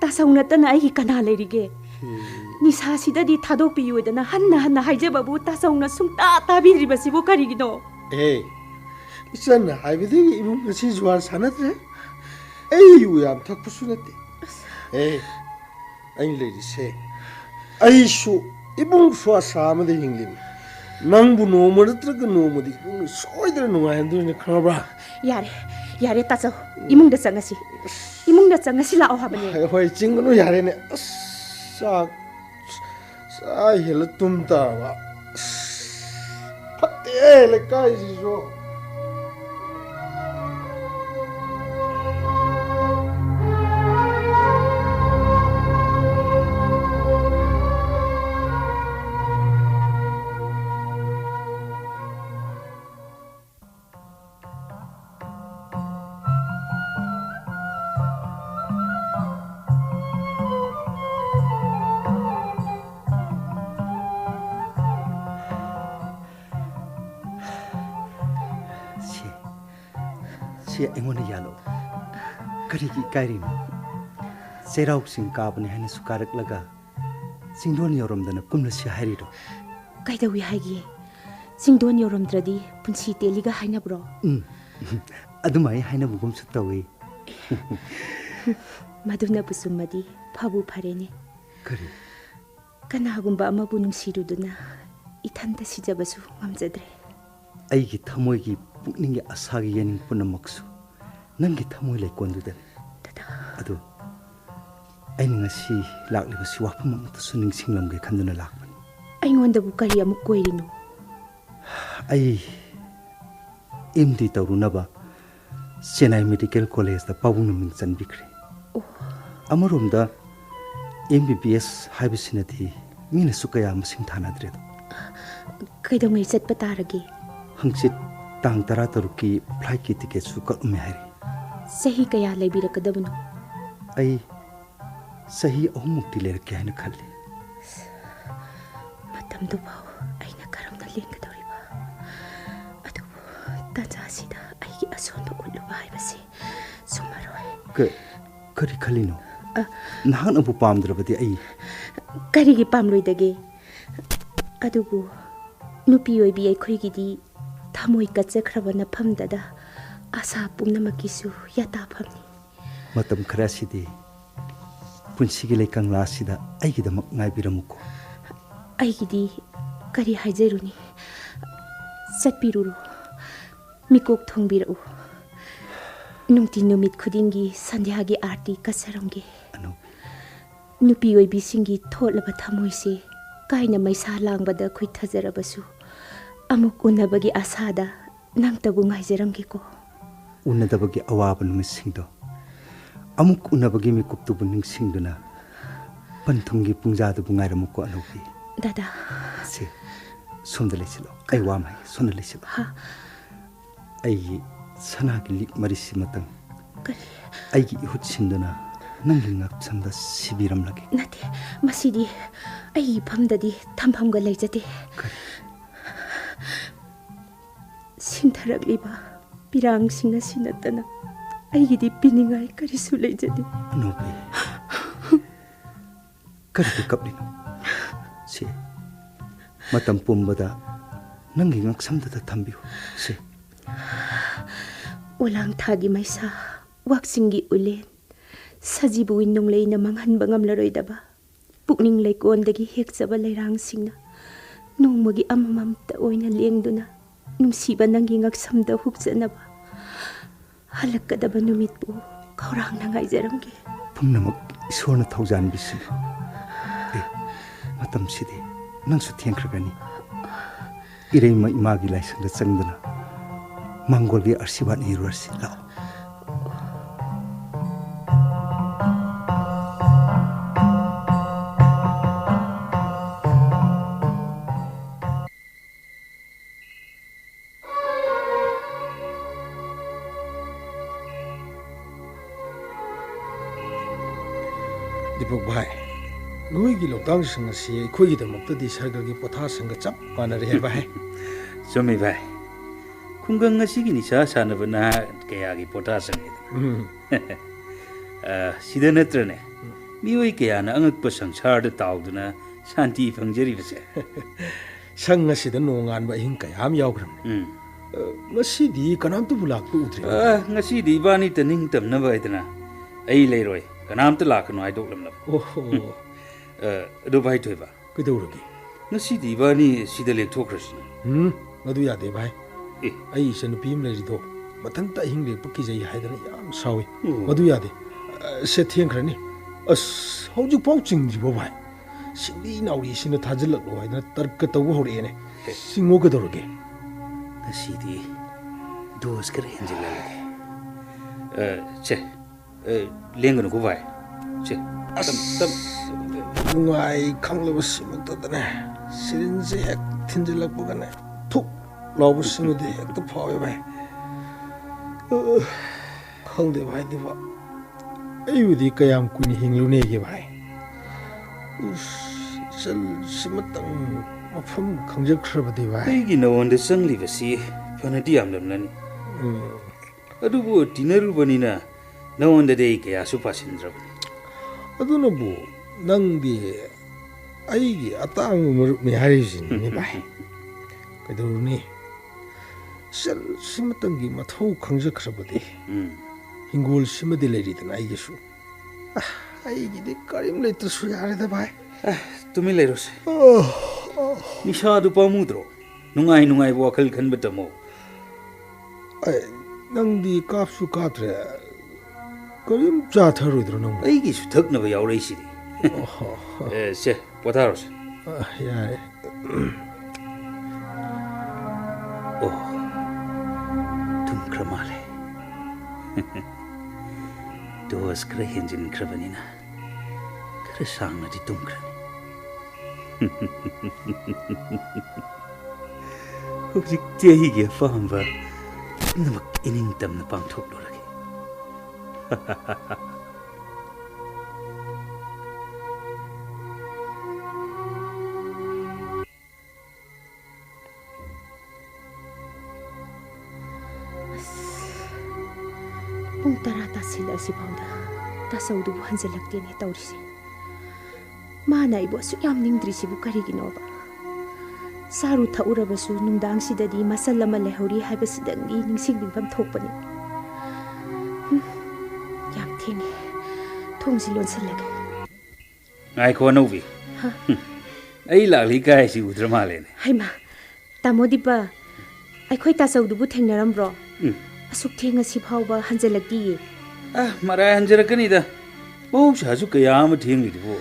ꯇꯥꯆꯧ ꯅꯠꯇꯅ ꯑꯩꯒꯤ ꯀꯅꯥ ꯂꯩꯔꯤꯒꯦ ꯅꯤꯁꯥꯁꯤꯗꯗꯤ ꯊꯥꯗꯣꯛꯄꯤꯌꯨꯗꯅ ꯍꯟꯅ ꯍꯥꯏꯖꯕꯕꯨ ꯇꯥꯆꯧꯅ ꯁꯨꯡꯇꯥ ꯇꯥꯕꯤꯗ꯭ꯔꯤꯕꯁꯤꯕꯨ ꯀꯔꯤꯒꯤꯅꯣ ꯏꯆꯟꯅ ꯍꯥꯏꯕꯗꯒꯤ ꯏꯃꯨꯡ ꯉꯁꯤ ꯖꯨꯋꯥꯔ ꯁꯥꯟꯅꯗ꯭ꯔꯦ ꯑꯩ ꯌꯨ ꯌꯥꯝ ꯊꯛꯄꯁꯨ ꯅꯠꯇꯦ ꯑꯩꯅ ꯂꯩꯔꯤꯁꯦ ꯑꯩꯁꯨ ꯏꯃꯨꯡ ꯁ꯭ꯋꯥꯁꯥ ꯑꯃꯗ ꯍꯤꯡꯂꯤꯅꯤ ꯅꯪꯕꯨ ꯅꯣꯡꯃ ꯅꯠꯇ꯭ꯔꯒ ꯅꯣꯡꯃꯗꯤ ꯏꯃꯨꯡꯅ ꯁꯣꯏꯗꯅ ꯅꯨꯡꯉꯥꯏꯍꯟꯗꯣꯏꯅꯤ ꯈꯪꯉꯕ꯭ꯔꯥ ꯌꯥꯔꯦ ꯇꯥꯆꯧ ꯏꯃꯨꯡꯗ ꯆꯪꯉꯁꯤ ꯂꯥꯛꯑꯣ ꯍꯥꯏꯕꯅꯦ ꯍꯣꯏ ꯆꯤꯡꯒꯅꯨ ꯌꯥꯔꯦꯅꯦ ꯑꯁ ꯆꯥ ꯍꯦꯜꯂ ꯇꯨꯝ ꯇꯥꯔꯕ ꯐꯠꯇꯦ ꯂꯩꯀꯥꯏꯁꯤꯁꯨ ꯑꯩꯉꯣꯟꯗ ꯌꯥꯜꯂꯣ ꯀꯔꯤꯒꯤ ꯏꯀꯥꯏꯔꯤꯅꯣ ꯆꯩꯔꯥꯎꯆꯤꯡ ꯀꯥꯕꯅꯤ ꯍꯥꯏꯅꯁꯨ ꯀꯥꯔꯛꯂꯒ ꯆꯤꯡꯗꯣꯟ ꯌꯧꯔꯝꯗꯅ ꯀꯨꯝꯅꯁꯤ ꯍꯥꯏꯔꯤꯔꯣ ꯀꯩꯗꯧꯏ ꯍꯥꯏꯒꯦ ꯆꯤꯡꯗꯣꯟ ꯌꯧꯔꯝꯗ꯭ꯔꯗꯤ ꯄꯨꯟꯁꯤ ꯇꯦꯜꯂꯤꯒ ꯍꯥꯏꯅꯕ꯭ꯔꯣ ꯑꯗꯨꯃꯥꯏꯅ ꯍꯥꯏꯅꯕꯒꯨꯝꯁꯨ ꯇꯧꯏ ꯃꯗꯨꯅꯕꯨ ꯆꯨꯝꯃꯗꯤ ꯐꯕꯨ ꯐꯔꯦꯅꯦ ꯀꯔꯤ ꯀꯅꯥꯒꯨꯝꯕ ꯑꯃꯕꯨ ꯅꯨꯡꯁꯤꯔꯨꯗꯨꯅ ꯏꯊꯟꯇ ꯁꯤꯖꯕꯁꯨ ꯉꯝꯖꯗ꯭ꯔꯦ ꯑꯩꯒꯤ ꯊꯃꯣꯏꯒꯤ ꯄꯨꯛꯅꯤꯡꯒꯤ ꯑꯁꯥꯒꯤ ꯌꯦꯅꯤꯡ ꯄꯨꯝꯅꯃꯛꯁꯨ ꯅꯪꯒꯤ ꯊꯃꯣꯏ ꯂꯩꯀꯣꯟꯗꯨꯗꯅꯤ ꯑꯗꯨ ꯑꯩꯅ ꯉꯁꯤ ꯂꯥꯛꯂꯤꯕꯁꯤ ꯋꯥꯐꯝ ꯑꯃꯠꯇꯁꯨ ꯅꯤꯡꯁꯤꯡꯂꯝꯒꯦ ꯈꯟꯗꯨꯅ ꯂꯥꯛꯄꯅꯤ ꯑꯩꯉꯣꯟꯗꯕꯨ ꯀꯔꯤ ꯑꯃꯨꯛ ꯀꯣꯏꯔꯤꯅꯣ ꯑꯩ MD ꯇꯧꯔꯨꯅꯕ ꯆꯦꯟꯅꯥꯏ ꯃꯦꯗꯤꯀꯦꯜ ꯀꯣꯂꯦꯖꯇ ꯄꯥꯕꯨꯡꯅ ꯃꯤꯡ ꯆꯟꯕꯤꯈ꯭ꯔꯦ ꯑꯃꯔꯣꯝꯗ MBBS ꯍꯥꯏꯕꯁꯤꯅꯗꯤ ꯃꯤꯅꯁꯨ ꯀꯌꯥ ꯃꯁꯤꯡ ꯊꯥꯅꯗ꯭ꯔꯦꯗꯣ ꯀꯩꯗꯧꯉꯩ ꯆꯠꯄ ꯇꯥꯔꯒꯦ ꯍꯪꯆꯤꯠ ꯇꯥꯡ 13ꯀꯤ ꯐ꯭ꯂꯥꯏꯠꯀꯤ ꯇꯤꯀꯦꯠꯁꯨ ꯀꯛꯑꯝꯃꯦ ꯍꯥꯏꯔꯤ ꯆꯍꯤ ꯀꯌꯥ ꯂꯩꯕꯤꯔꯛꯀꯗꯕꯅꯣ ꯑꯩ ꯆꯍꯤ 3ꯃꯨꯛꯇꯤ ꯂꯩꯔꯛꯀꯦ ꯍꯥꯏꯅ ꯈꯜꯂꯤ ꯃꯇꯝꯗꯨꯐꯥꯎ ꯑꯩꯅ ꯀꯔꯝꯅ ꯂꯦꯡꯒꯗꯧꯔꯤꯕ ꯑꯗꯨꯕꯨ ꯇꯥꯟꯖꯥꯁꯤꯗ ꯑꯩꯒꯤ ꯑꯁꯣꯟꯕ ꯎꯠꯂꯨꯕ ꯍꯥꯏꯕꯁꯤ ꯆꯨꯝꯃꯔꯣꯏ ꯀꯔꯤ ꯈꯜꯂꯤꯅꯣ ꯅꯍꯥꯛꯅꯕꯨ ꯄꯥꯝꯗ꯭ꯔꯕꯗꯤ ꯑꯩ ꯀꯔꯤꯒꯤ ꯄꯥꯝꯂꯣꯏꯗꯒꯦ ꯑꯗꯨꯕꯨ ꯅꯨꯄꯤ ꯑꯣꯏꯕꯤ ꯑꯩꯈꯣꯏꯒꯤꯗꯤ ꯊꯃꯣꯏ ꯀꯠꯆꯈ꯭ꯔꯕ ꯅꯐꯝꯗꯗ ꯑꯁꯥ ꯄꯨꯝꯅꯃꯛꯀꯤꯁꯨ ꯌꯥꯇꯥꯐꯝꯅꯤ ꯃꯇꯝ ꯈꯔꯁꯤꯗꯤ ꯄꯨꯟꯁꯤꯒꯤ ꯂꯩꯀꯪꯂꯥꯁꯤꯗ ꯑꯩꯒꯤꯗꯃꯛ ꯉꯥꯏꯕꯤꯔꯝꯃꯨꯀꯣ ꯑꯩꯒꯤꯗꯤ ꯀꯔꯤ ꯍꯥꯏꯖꯔꯨꯅꯤ ꯆꯠꯄꯤꯔꯨꯔꯣ ꯃꯤꯀꯣꯛ ꯊꯣꯡꯕꯤꯔꯛꯎ ꯅꯨꯡꯇꯤ ꯅꯨꯃꯤꯠ ꯈꯨꯗꯤꯡꯒꯤ ꯁꯟꯙ꯭ꯌꯥꯒꯤ ꯑꯥꯔꯇꯤ ꯀꯠꯆꯔꯝꯒꯦ ꯅꯨꯄꯤ ꯑꯣꯏꯕꯤꯁꯤꯡꯒꯤ ꯊꯣꯠꯂꯕ ꯊꯃꯣꯏꯁꯦ ꯀꯥꯏꯅ ꯃꯩꯁꯥ ꯂꯥꯡꯕꯗ ꯈꯨꯏꯊꯖꯔꯕꯁꯨ ꯑꯃꯨꯛ ꯎꯅꯕꯒꯤ ꯑꯁꯥꯗ ꯅꯪꯇꯕꯨ ꯉꯥꯏꯖꯔꯝꯒꯦꯀꯣ ꯎꯅꯗꯕꯒꯤ ꯑꯋꯥꯕ ꯅꯨꯃꯤꯠꯁꯤꯡꯗꯣ ꯑꯃꯨꯛ ꯎꯅꯕꯒꯤ ꯃꯤꯀꯨꯞꯇꯨꯕꯨ ꯅꯤꯡꯁꯤꯡꯗꯨꯅ ꯄꯟꯊꯨꯡꯒꯤ ꯄꯨꯡꯖꯥꯗꯨꯕꯨ ꯉꯥꯏꯔꯝꯃꯨꯀꯣ ꯑꯅꯧꯕꯤ ꯗꯥꯗꯥ ꯁꯤ ꯁꯣꯝꯗ ꯂꯩꯁꯤꯜꯂꯣ ꯑꯩ ꯋꯥ ꯃꯥꯏ ꯁꯣꯝꯗ ꯂꯩꯁꯤꯜꯂꯣ ꯑꯩꯒꯤ ꯁꯅꯥꯒꯤ ꯂꯤꯛ ꯃꯔꯤꯁꯤꯃꯇꯪ ꯑꯩꯒꯤ 이웃 ꯁꯤꯟꯗꯨꯅ ꯅꯪꯒꯤ ꯉꯛꯁꯝꯗ ꯁꯤꯕꯤꯔꯝꯂꯒꯦ ꯅꯠꯇꯦ ꯃꯁꯤꯗꯤ ꯑꯩꯒꯤ ꯐꯝꯗꯗꯤ ꯊꯝꯐꯝꯒ ꯂꯩꯖꯗꯦ ꯁꯤꯟꯊꯔꯛꯂꯤꯕ ꯄꯤꯔꯥꯡꯁꯤꯡ ꯑꯁꯤ ꯅꯠꯇꯅ ꯑꯩꯒꯤꯗꯤ ꯄꯤꯅꯤꯡꯉꯥꯏ ꯀꯔꯤꯁꯨ ꯂꯩꯖꯗꯦ ꯑꯅꯧꯕꯤ ꯀꯔꯤꯒꯤ ꯀꯞꯂꯤꯅꯣ ꯁꯤ ꯃꯇꯝ ꯄꯨꯝꯕꯗ ꯅꯪꯒꯤ ꯉꯛꯁꯝꯗꯗ ꯊꯝꯕꯤꯌꯨ ꯁꯤ ꯑꯣꯂꯥꯡ ꯊꯥꯒꯤ ꯃꯩꯁꯥ ꯋꯥꯛꯆꯤꯡꯒꯤ ꯎꯂꯦꯟ ꯁꯖꯤꯕꯨ ꯅꯨꯡꯂꯩꯅ ꯃꯥꯡꯍꯟꯕ ꯉꯝꯂꯔꯣꯏꯗꯕ ꯄꯨꯛꯅꯤꯡ ꯂꯩꯀꯣꯟꯗꯒꯤ ꯍꯦꯛꯆꯕ ꯂꯩꯔꯥꯡꯁꯤꯡꯅ ꯅꯣꯡꯃꯒꯤ ꯑꯃꯃꯝꯇ ꯑꯣꯏꯅ ꯂꯦꯡꯗꯨꯅ ꯅꯨꯡꯁꯤꯕ ꯅꯪꯒꯤ ꯉꯛꯁꯝꯗ ꯍꯨꯛꯆꯅꯕ ꯍꯜꯂꯛꯀꯗꯕ ꯅꯨꯃꯤꯠꯄꯨ ꯈꯧꯔꯥꯡꯅ ꯉꯥꯏꯖꯔꯝꯒꯦ ꯄꯨꯝꯅꯃꯛ ꯏꯁꯣꯔꯅ ꯊꯧꯖꯥꯟꯕꯤꯁꯤꯅꯤ ꯃꯇꯝꯁꯤꯗꯤ ꯅꯪꯁꯨ ꯊꯦꯡꯈ꯭ꯔꯒꯅꯤ ꯏꯔꯩꯃ 이마ꯒꯤ ꯂꯥꯏꯁꯪꯗ ꯆꯪꯗꯨꯅ ꯃꯪꯒꯣꯜꯒꯤ ꯑꯥꯔꯁꯤꯕꯥꯗ ꯅꯤꯔꯨꯔꯁꯤ ꯂꯥꯛꯑꯣ दीपक भाई नोई लोकतांग संग से अखोई दमक्तदी सरग की पोथा संग चप मानरे है भाई चुमी भाई खुंगंग असिगी निसा सानबना कयागी पोथा संग सिदा नत्रने मियोई कयाना अंगक संसार ताउदना शांति फंगजरी बसे संग सिदा नोंगान बा हिंग कयाम यावग्रम ngasi kanam tu bulak tu udri ngasi di bani taning tamna baidna ai leiroi kanam tu lakno ai doklam na oh do bai toiba kidaurugi ngasi di bani sida lek thokrasi madu ya de bai ai sen pim le rido mathan ta hing le pakki jai haidana yam sawi madu ya de se thieng khrani as hauju pau ching ji bo bai sindi nauri sin thajil lo haidana tark taw hore ne singo kidaurugi ngasi dos kar henjila lage che lengno ko bai che tam ngai khanglaba simuk tadane sirinje hek thinjilak bugane thuk labu sinu de hek to phawe bai khangde bai de ba ayudi kayam kuni hinglune ge bai sal simatang mafam khangjak khraba de bai ai gi nawon de sangli basi fanati am lamlani adubu dinaru banina nawon de kaya su pasindra aduna bu nangdi aigi atang muruk me harijin ni bai kaduruni sel simatangi mathau khangja khrabadi hingol simadi leridana aigi su aigi de karim letra su yare da bai tumi leiros nisha du pamudro nungai nungai wakal khan betamo nangdi kapsu katre karim cha tharudro nang aigi su thakna ba yaurei siri se potaros yae oh tum kramale dos kra henjin krabanina kra sangna di tum krani ꯍꯧꯖꯤꯛꯇꯤ ꯑꯩꯒꯤ ꯑꯄꯥꯝꯕ ꯄꯨꯝꯅꯃꯛ ꯏꯅꯤꯡꯇꯝꯅ ꯄꯥꯡꯊꯣꯛꯂꯨꯔꯒꯦ ꯄꯨꯡ 10 ꯇꯥꯁꯤꯜꯂꯛꯑꯁꯤꯐꯥꯎꯗ ꯇꯥꯆꯧꯗꯨꯕꯨ ꯍꯟꯖꯤꯜꯂꯛꯇꯦꯅꯦ ꯇꯧꯔꯤꯁꯦ ꯃꯥꯅ ꯑꯩꯕꯨ ꯑꯁꯨꯛ ꯌꯥꯝ ꯅꯤꯡꯗ꯭ꯔꯤꯁꯤꯕꯨ ꯀꯔꯤꯒꯤꯅꯣꯕ ꯆꯥꯔꯨ ꯊꯛꯎꯔꯕꯁꯨ ꯅꯨꯡꯗꯥꯡꯁꯤꯗꯗꯤ ꯃꯁꯜ ꯑꯃ ꯂꯩꯍꯧꯔꯤ ꯍꯥꯏꯕꯁꯤꯗꯪꯒꯤ ꯅꯤꯡꯁꯤꯡꯕꯤꯐꯝ ꯊꯣꯛꯄꯅꯤ ꯌꯥꯝ ꯊꯦꯡꯉꯦ ꯊꯣꯡꯁꯤ ꯂꯣꯟꯁꯤꯜꯂꯒꯦ ꯉꯥꯏꯈꯣ ꯑꯅꯧꯕꯤ ꯑꯩ ꯂꯥꯛꯂꯤ ꯀꯥꯏꯁꯤ ꯎꯗ꯭ꯔ ꯃꯥꯜꯂꯦꯅꯦ ꯍꯩꯃꯥ ꯇꯥꯃꯣ ꯗꯤꯄ ꯑꯩꯈꯣꯏ ꯇꯥꯆꯧꯗꯨꯕꯨ ꯊꯦꯡꯅꯔꯝꯕ꯭ꯔꯣ ꯑꯁꯨꯛ ꯊꯦꯡꯉꯁꯤ ꯐꯥꯎꯕ ꯍꯟꯖꯤꯜꯂꯛꯇꯤꯌꯦ ꯃꯔꯥꯏ ꯍꯟꯖꯔꯛꯀꯅꯤꯗ ꯃꯍꯧꯁꯥꯁꯨ ꯀꯌꯥ ꯑꯃ ꯊꯦꯡꯂꯤꯗꯨꯕꯨ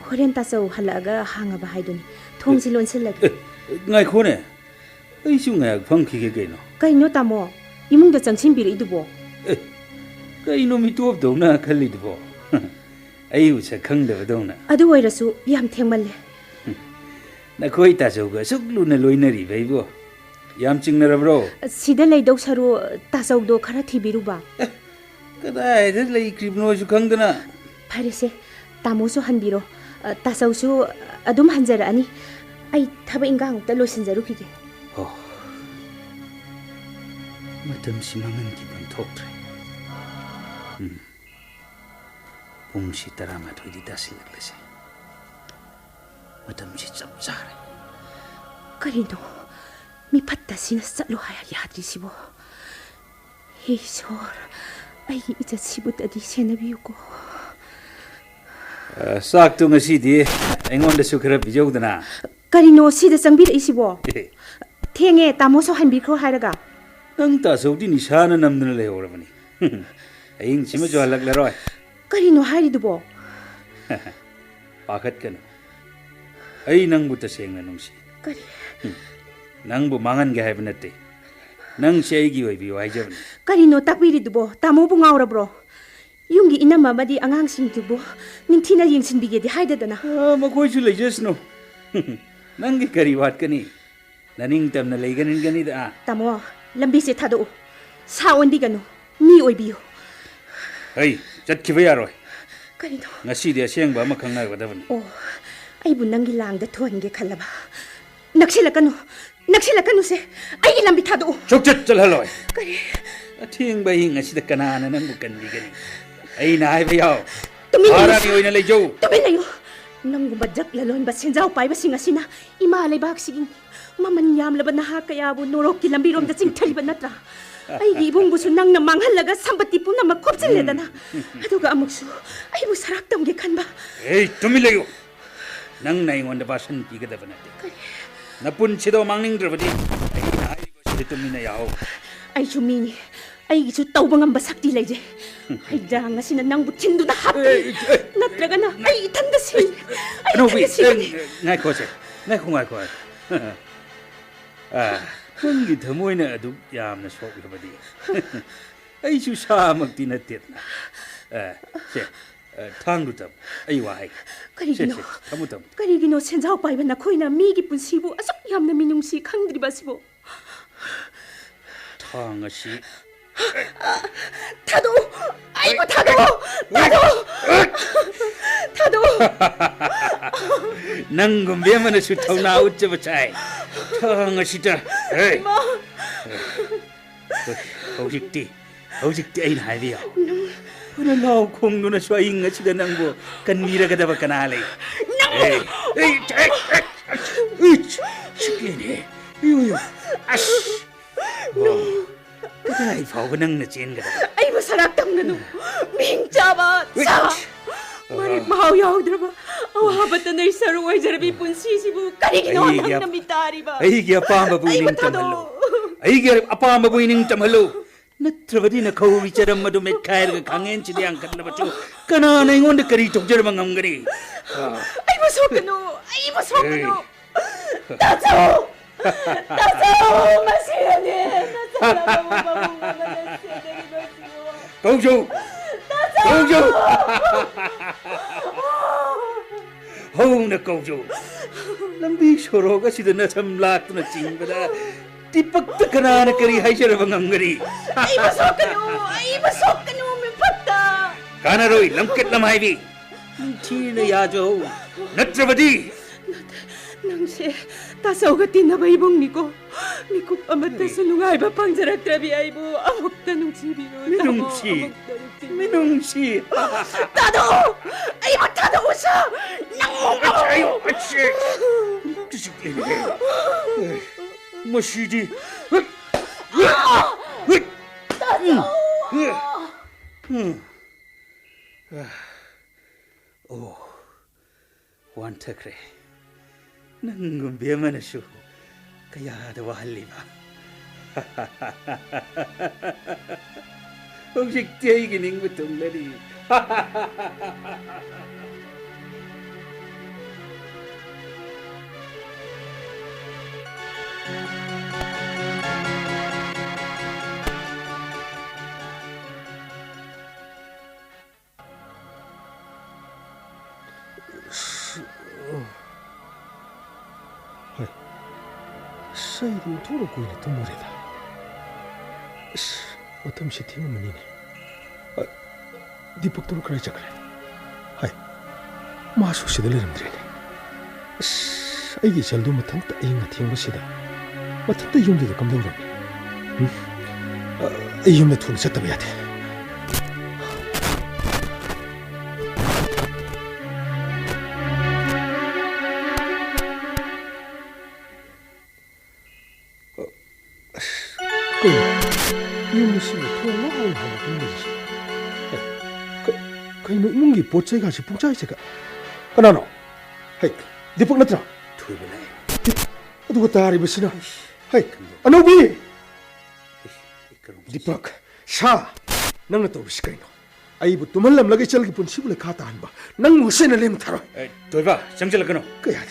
ꯍꯣꯔꯦꯟ ꯇꯥꯆꯧ ꯍꯜꯂꯛꯑꯒ ꯍꯥꯡꯉꯕ ꯍꯥꯏꯗꯨꯅꯤ ꯊꯣꯡꯁꯤ ꯂꯣꯟꯁꯤꯜꯂꯒꯦ ꯉꯥꯏꯈꯣꯅꯦ ꯑꯩꯁꯨ ꯉꯥꯏꯍꯥꯛ ꯐꯝꯈꯤꯒꯦ ꯀꯩꯅꯣ ꯀꯩꯅꯣ ꯇꯥꯃꯣ ꯏꯃꯨꯡꯗ ꯆꯪꯁꯤꯟꯕꯤꯔꯛꯏꯗꯨꯕꯣ ꯀꯩꯅꯣ ꯃꯤꯇꯣꯞꯇꯧꯅ ꯈꯜꯂꯤꯗꯨꯕꯣ ꯑꯩꯕꯨ ꯁꯛ ꯈꯪꯗꯕꯗꯧꯅ ꯑꯗꯨ ꯑꯣꯏꯔꯁꯨ ꯌꯥꯝ ꯊꯦꯡꯃꯜꯂꯦ ꯅꯈꯣꯏ ꯇꯥꯆꯧꯒ ꯑꯁꯨꯛ ꯂꯨꯅ ꯂꯣꯏꯅꯔꯤꯕ ꯑꯩꯕꯨ ꯌꯥꯝ ꯆꯤꯡꯅꯔꯕ꯭ꯔꯣ ꯁꯤꯗ ꯂꯩꯗꯧ ꯁꯔꯨ ꯇꯥꯆꯧꯗꯣ ꯈꯔ ꯊꯤꯕꯤꯔꯨꯕ ꯀꯗꯥꯏꯗ ꯂꯩꯈ꯭ꯔꯤꯕꯅꯣꯁꯨ ꯈꯪꯗꯅ ꯐꯔꯦꯁꯦ ꯇꯥꯃꯣꯁꯨ ꯍꯟꯕꯤꯔꯣ ꯇꯥꯆꯧꯁꯨ ꯑꯗꯨꯝ ꯍꯟꯖꯔꯛꯑꯅꯤ ꯑꯩ ꯊꯕꯛ ꯏꯟꯈꯥꯡ ꯑꯝꯇ ꯂꯣꯏꯁꯤꯟꯖꯔꯨꯈꯤꯒꯦ ꯃꯇꯝꯁꯤ ꯃꯥꯡꯍꯟꯈꯤꯕꯝ ꯊꯣꯛꯇ꯭ꯔꯦ ꯄꯨꯡꯁꯤ 12ꯗꯤ ꯇꯥꯁꯤꯜꯂꯛꯂꯁꯦ ꯃꯇꯝꯁꯤ ꯆꯞ ꯆꯥꯔꯦ ꯀꯔꯤꯅꯣ ꯃꯤꯐꯠꯇꯁꯤꯅ ꯆꯠꯂꯣ ꯍꯥꯏ ꯌꯥꯗ꯭ꯔꯤꯁꯤꯕꯣ ꯏꯁꯣꯔ ꯑꯩꯒꯤ ꯏꯖꯠꯁꯤꯕꯨꯇꯗꯤ ꯁꯦꯟꯅꯕꯤꯌꯨꯀꯣ ꯆꯥꯛꯇꯣ ꯉꯁꯤꯗꯤ ꯑꯩꯉꯣꯟꯗꯁꯨ ꯈꯔ ꯄꯤꯖꯧꯗꯅ ꯀꯔꯤꯅꯣ ꯁꯤꯗ ꯆꯪꯕꯤꯔꯛꯏꯁꯤꯕꯣ ꯊꯦꯡꯉꯦ ꯇꯥꯃꯣꯁꯨ ꯍꯟꯕꯤꯈ꯭ꯔꯣ ꯍꯥꯏꯔꯒ ꯅꯪ ꯇꯥꯆꯧꯗꯤ ꯅꯤꯁꯥꯅ ꯅꯝꯗꯅ ꯂꯩꯍꯧꯔꯕꯅꯤ ꯑꯍꯤꯡꯁꯤꯃꯁꯨ ꯍꯜꯂꯛꯂꯔꯣꯏ ꯀꯔꯤꯅꯣ ꯍꯥꯏꯔꯤꯗꯨꯕꯣ ꯄꯥꯈꯠꯀꯅꯨ ꯑꯩ ꯅꯪꯕꯨ ꯇꯁꯦꯡꯅ ꯅꯨꯡꯁꯤ ꯀꯔꯤ ꯅꯪꯕꯨ ꯃꯥꯡꯍꯟꯒꯦ ꯍꯥꯏꯕ ꯅꯠꯇꯦ ꯅꯪꯁꯦ ꯑꯩꯒꯤ ꯑꯣꯏꯕꯤꯌꯨ ꯍꯥꯏꯖꯕꯅꯤ ꯀꯔꯤꯅꯣ ꯇꯥꯛꯄꯤꯔꯤꯗꯨꯕꯣ ꯇꯥꯃꯣꯕꯨ ꯉꯥꯎꯔꯕ꯭ꯔോ ꯌꯨꯝꯒꯤ ꯏꯅꯝ ꯑꯃꯗꯤ ꯑꯉꯥꯡꯁꯤꯡꯗꯨꯕꯨ ꯅꯤꯡꯊꯤꯅ ꯌꯦꯡꯁꯤꯟꯕꯤꯒꯦꯗꯤ ꯍꯥꯏꯗꯗꯅ ꯃꯈꯣꯏꯁꯨ ꯂꯩꯖꯁꯅꯨ ꯅꯪꯒꯤ ꯀꯔꯤ ꯋꯥꯠꯀꯅꯤ ꯅꯅꯤꯡꯇꯝꯅ ꯂꯩꯒꯅꯤꯒꯅꯤꯗ ꯇꯥꯃꯣ ꯂꯝꯕꯤꯁꯦ ꯊꯥꯗꯣꯛꯎ ꯁꯥ ꯑꯣꯟꯕꯤꯒꯅꯨ ꯃꯤ ꯑꯣꯏꯕꯤꯌꯨ ꯍꯩ ꯆꯠꯈꯤꯕ ꯌꯥꯔꯣꯏ ꯀꯔꯤꯅꯣ ꯉꯁꯤꯗꯤ ꯑꯁꯦꯡꯕ ꯑꯃ ꯈꯪꯅꯒꯗꯕꯅꯤ ꯑꯣ ꯑꯩꯕꯨ ꯅꯪꯒꯤ ꯂꯥꯡꯗ ꯊꯣꯟꯒꯦ ꯈꯜꯂꯕ ꯅꯛꯁꯤꯜꯂꯛꯀꯅꯨꯁꯦ ꯑꯩꯒꯤ ꯂꯝꯕꯤ ꯊꯥꯗꯣꯛꯎ ꯁꯨꯛꯆꯠ ꯆꯠꯍꯜꯂꯣꯏ ꯀꯔꯤ ꯑꯊꯦꯡꯕ ꯑꯍꯤꯡ ꯑꯁꯤꯗ ꯀꯅꯥꯅ ꯅꯪꯕꯨ ꯀꯟꯕꯤꯒꯅꯤ ꯑꯩꯅ ꯍꯥꯏꯕ ꯌꯥꯎ ꯇꯨꯃꯤꯟ ꯃꯍꯥꯔꯥꯅꯤ ꯑꯣꯏꯅ ꯂꯩꯖꯧ ꯇꯨꯃꯤꯟ ꯂꯩꯌꯨ ꯅꯪꯒꯨꯝꯕ ꯖꯛ ꯂꯂꯣꯟꯕ ꯁꯦꯟꯖꯥꯎ ꯄꯥꯏꯕꯁꯤꯡ ꯑꯁꯤꯅ ꯏꯃꯥ ꯂꯩꯕꯥꯛꯁꯤꯒꯤ ꯃꯃꯜ ꯌꯥꯝꯂꯕ ꯅꯍꯥ ꯀꯌꯥꯕు ꯅꯣꯔꯣꯛꯀꯤ ꯂꯝꯕꯤꯔꯣꯝꯗ ꯆꯤꯡꯊꯔꯤꯕ ꯅꯠꯇ꯭ꯔꯥ ꯑꯩꯒꯤ ꯏꯕꯨꯡꯕꯨꯁꯨ ꯅꯪꯅ ꯃꯥꯡꯍꯜꯂꯒ ꯁꯝꯄꯇꯤ ꯄꯨꯝꯅꯃꯛ ꯈꯣꯞꯆꯤꯜꯂꯦꯗꯅ ꯑꯗꯨꯒ ꯑꯃꯨꯛꯁꯨ ꯑꯩꯕꯨ ꯁꯔꯥꯛ ꯇꯝꯒꯦ ꯈꯟꯕ ꯇꯨꯃꯤꯟ ꯂꯩꯌꯨ ꯅꯪꯅ ꯑꯩꯉꯣꯟꯗ ꯕꯥꯁꯟ ꯄꯤꯒꯗꯕ ꯅꯠꯇꯦ ꯅꯄꯨꯟꯁꯤꯗꯣ ꯃꯥꯡꯅꯤꯡꯗ꯭ꯔꯕꯗꯤ ꯑꯩꯅ ꯍꯥꯏꯔꯤꯕꯁꯤꯗ ꯇꯨꯃꯤꯟꯅ ꯌꯥꯍꯧ ꯑꯩꯁꯨ ꯃꯤꯅꯤ ꯑꯩꯒꯤꯁꯨ ꯇꯧꯕ ꯉꯝꯕ ꯁꯛꯇꯤ ꯂꯩꯖꯩ ꯍꯩꯖꯥꯡ ꯑꯁꯤꯅ ꯅꯪꯕꯨ ꯊꯤꯟꯗꯨꯅ ꯍꯥꯞꯄꯤ ꯅꯠꯇ꯭ꯔꯒꯅ ꯑꯩ ꯏꯊꯟꯗ ꯁꯤꯒꯅꯤ ꯉꯥꯏꯈꯣꯁꯦ ꯉꯥꯏꯈꯣ ꯅꯪꯒꯤ ꯊꯃꯣꯏꯅ ꯑꯗꯨꯛ ꯌꯥꯝꯅ ꯁꯣꯛꯂꯕꯗꯤ ꯑꯩꯁꯨ ꯁꯥꯃꯛꯇꯤ ꯅꯠꯇꯦꯗꯅ ꯁꯦ ꯊꯥꯡꯗꯨ ꯇꯝ ꯑꯩ ꯋꯥꯍꯩ ꯀꯔꯤꯒꯤꯅꯣ ꯊꯝꯃꯨ ꯀꯔꯤꯒꯤꯅꯣ ꯁꯦꯟꯖꯥꯎ ꯄꯥꯏꯕ ꯅꯈꯣꯏꯅ ꯃꯤꯒꯤ ꯄꯨꯟꯁꯤꯕꯨ ꯑꯁꯨꯛ ꯌꯥꯝꯅ ꯃꯤꯅꯨꯡꯁꯤ ꯈꯪꯗ꯭ꯔꯤꯕꯁꯤꯕꯨ ꯊꯥꯡ ꯑꯁꯤ ꯊꯥꯗꯣꯛꯎ ꯑꯩꯕꯨ ꯊꯥꯗꯣꯛꯎ ꯅꯪꯒꯨꯝꯕꯤ ꯑꯃꯅꯁꯨ ꯊꯧꯅꯥ ꯎꯠꯆꯕ ꯆꯥꯏ ꯊꯥꯡ ꯑꯁꯤꯗ ꯍꯧꯖꯤꯛꯇꯤ ꯑꯩꯅ ꯍꯥꯏꯕ ꯌꯥꯎ ꯂꯥꯎ ꯈꯣꯡꯗꯨꯅꯁꯨ ꯑꯍꯤꯡ ꯑꯁꯤꯗ ꯅꯪꯕꯨ ꯀꯟꯕꯤꯔꯒꯗꯕ ꯀꯅꯥ ꯂꯩ ꯁꯤꯛꯂꯦꯅꯦ ꯀꯗꯥꯏ ꯐꯥꯎꯕ ꯅꯪꯅ ꯆꯦꯟꯒꯗꯕ ꯑꯩꯕꯨ ꯁꯔꯥꯛ ꯇꯝꯒꯅꯨ ꯃꯤꯡ ꯆꯥꯕ ꯃꯔꯤꯛ ꯃꯍꯥꯎ ꯌꯥꯎꯗ꯭ꯔꯕ ꯑꯋꯥꯕꯇ ꯅꯩ ꯁꯔꯨ ꯑꯣꯏꯖꯔꯕꯤ ꯄꯨꯟꯁꯤꯁꯤꯕꯨ ꯀꯔꯤꯒꯤꯅꯣ ꯅꯪꯅ ꯃꯤꯇꯥꯔꯤꯕ ꯑꯩꯒꯤ ꯑꯄꯥꯝꯕꯕꯨ ꯏꯅꯤꯡ ꯇꯝꯍꯜꯂꯨ ꯑꯩꯒꯤ ꯑꯄꯥꯝꯕꯕꯨ ꯏꯅꯤꯡ ꯇꯝꯍꯜꯂꯨ ꯅꯠꯇ꯭ꯔꯕꯗꯤ ꯅꯈꯧꯔꯤ ꯆꯔꯝ ꯑꯗꯨ ꯃꯦꯠꯈꯥꯏꯔꯒ ꯈꯥꯡꯉꯦꯟꯁꯤꯗ ꯌꯥꯡꯈꯠꯂꯕꯁꯨ ꯀꯅꯥꯅ ꯑꯩꯉꯣꯟꯗ ꯀꯔꯤ ꯇꯧꯖꯔꯕ ꯉꯝꯒꯅꯤ ꯑꯩꯕꯨ ꯁꯣꯛꯀꯅꯨ ꯇꯥꯆꯧ ꯃꯁꯤꯅꯅꯦ ꯀꯧꯖꯧ ꯍꯧꯅ ꯀꯧꯖꯧ ꯂꯝꯕꯤ ꯁꯣꯔꯣꯛ ꯑꯁꯤꯗ ꯅꯁꯝ ꯂꯥꯛꯇꯨꯅ ꯆꯤꯡꯕꯗ 디박다 그나나 그리 하이셔라 방감거리 Ay, masok ka no, may pagta. 가나로이 람켓 람하이비 티나 야조 너트라바디 Nang siya, tasaw ka tinabaybong Miko. Miko pamata sa lungay ba pang jarak trabi ay mo. Amok tanong sibi no. 민웅씨 Tado! Ay, magtado ko siya! Nang 아유 아치 뜻이게 뭐시지 오 완타 그래 nangum biyamana siya kaya dawa halima objektiya igining butong lari 사이로 돌아보이네 동물이다. 어떤 시팅은 뭐니네. 디박도로 그러자 그래. 하이, 마수시들 이름들이네. 이게 절도 못한 따잉가 팅것이다. 못한 따 용기도 감동이네. 이 용내 투는 쳤다봐야 돼. kaino mungi pochai ga si pungchai se ka kanano hai dipak natra tuibana adu ga tari basina hai anobi dipak sha nang to bis kaino ai bu tumallam lagi chal gi pun sibule khata hanba nang musena lem tharo toiba samjala kano kaya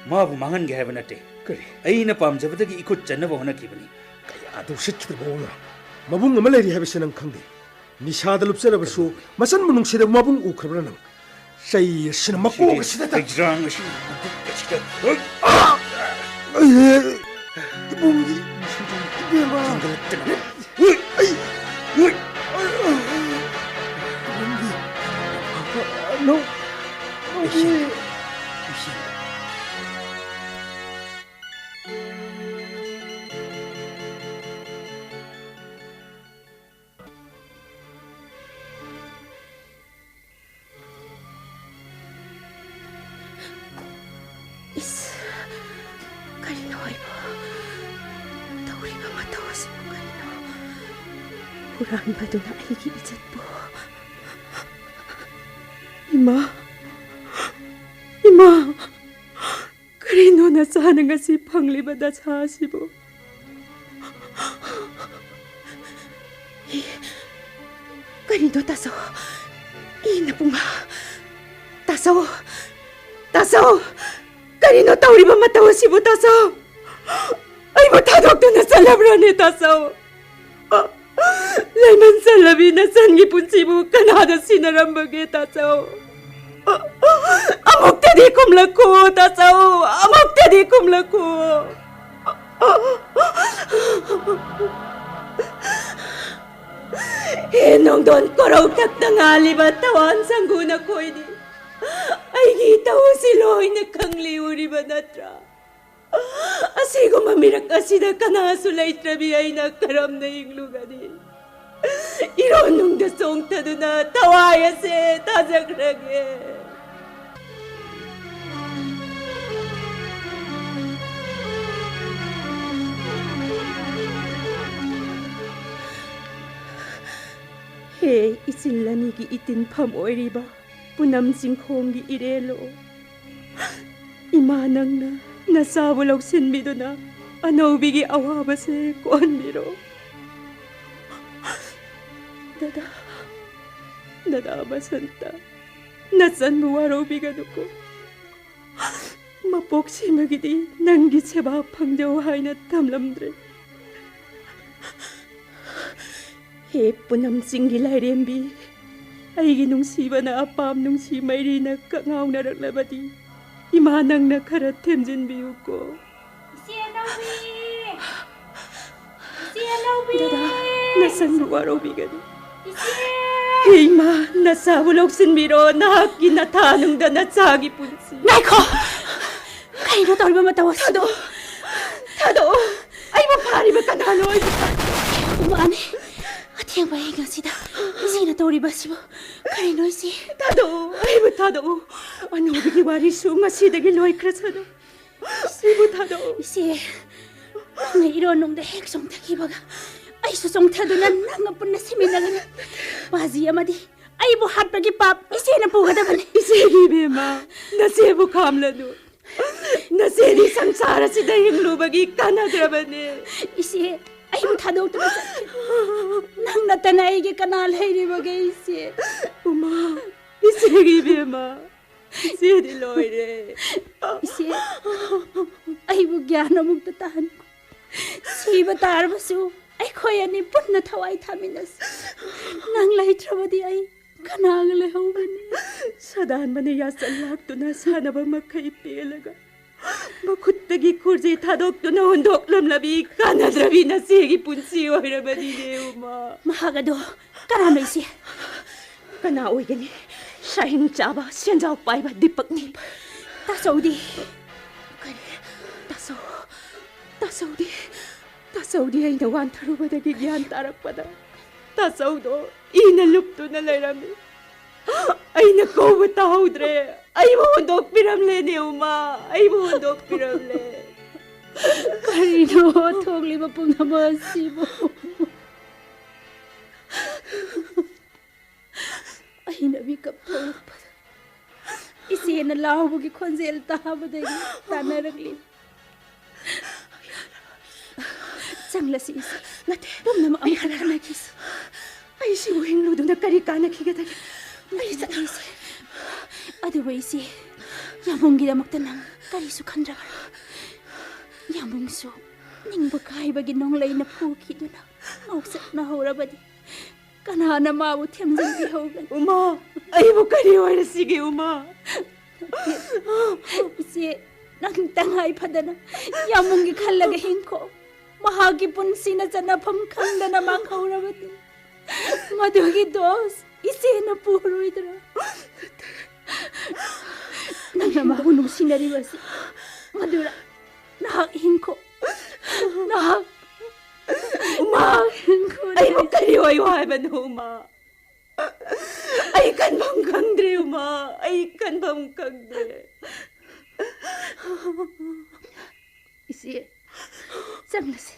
마부 망한 게 해버렸대. 그래. 아이나 밤저부터기 이코 짠나 보나 기분이. kaya adu sit bola mabung ngamalari habisana khangde Nishad लुपसर Basu मसन मुनुंग सिदा मबुंग उखरबरा नंग सै सिना मको सिदा ता 엑스랑 시 엑스다. बुंगी बेमा no Kurang ba doon na igiizat po? Ima! Ima! Karino na sana nga si Panglibada sa hasibo. Karino taso? Ina po nga. Taso! Taso! Karino tauri ba matawa sibo taso? Ay matadok doon na sa labran ni taso! Layman sa labi na san gipun sibu kanada sinarambagi tasaw. Amok tadi kumlako tasaw. Amok tadi kumlako. Henong don koraw taktangali ba tawan sangguna ko ini. Ay kita ho siloy na kang liuri ba natra. Asigo mamirak asida kanasulay trabi ay nakaram na yung lugani. 이런 dasong tadu나 tawa야세 tajakrage. He isillanigi itinpam oiriba punamsingkhonggi irelo. Imanang na nasawulaw sinmido na anawbigi awabase kuanmiro. Dada basanta nasan muwaraw bigano ko mapoksi magidi nanggi seba pangjawahay na tamlamdre he punam singgilay rembi ay ginong siba na apam nung si Mayri na kangaw na raglabadi imanang nakaratem din biyo ko Siya Novi! Dada, nasan mo warobigani? Hima, nasawulog sinmiro na kinatanong da na sagi punsi. 나이코! 카이로 떨면 맞다웠어. Tado, ay mapari ba kananoy? 어머니, 어떻게 봐야 이것이다. 이제나 떠오리 마시고 카이노시. Tado, ay mo tado. Ano bigiwari su masidagi loy krasado. Sibo tado. 이제 나 이런 놈들 핵성 타기바가 아이수 송타도나 낭가뿐나 세미나가나 바지야마디 아이보 핫바기 밥 이제나 보가다바네. Isegi bema, nasibo kamlado. Nasiri samsara si dahing lubagi kanadrabane. 이제 아이보 타도우트나 낭 나타나에게 까날 해리바게 이제 Uma, isegi bema. Isedi loyre. 이제 아이보 갸나 묵다 타한 시바 타르바수 아이 코야니 뿐나 타와이 타미나스 낭 라이트라바디 아이 까나가 레호바니 Sadahan man niya sa lakto na sana ba makaipelaga. Makuttagi kursi tadok to na hundok lamlabi kanadrabi na sige punsi o hirabadi ne uma. 마하가도 까라노 이제 Kanaoy gani. Shahing chaba siya pay ba dipak ni. 따서우디 Tasaw di ay nawan taro ba nagigyan tarak pa da. Tasaw do inalupto na larami. Ay nako bataw dre. Ay mo hundok piramle ni uma. Ay mo hundok piramle. 카리노 통리바 뿜나마 시보 아이나 미kaptolok pa 이제나 라오보기 콘셀 타하바데기 타나락리 장라시 이스 나테 뿜나마 아미카라나기스 Ay si Uwing Ludo na karika nakikitagi. Ay sa isi 아드와 이시 야몽기다 먹다낭 까리수 칸드라발 야몽수 닝바 카이바기 농라이나 푸키두나 마옥삭 나호라바디 까나나 마부 템진기 하우간 Uma, ay mo kariwa na sige uma. 이제 낭 땅하이 파다나 야몽기 칼라가 힝코 마하기 분시나 자나팜 칸다나 망하우라바디 마두기 도스 이제나 부르이더라 나나 마부누 시나리바시 마두라 나 힝코 나 Uma, 힝코 ay mo kariwa iwaban uma. Ay kan bang kangdre uma. Ay kan bang kangdre. 이제 짱나시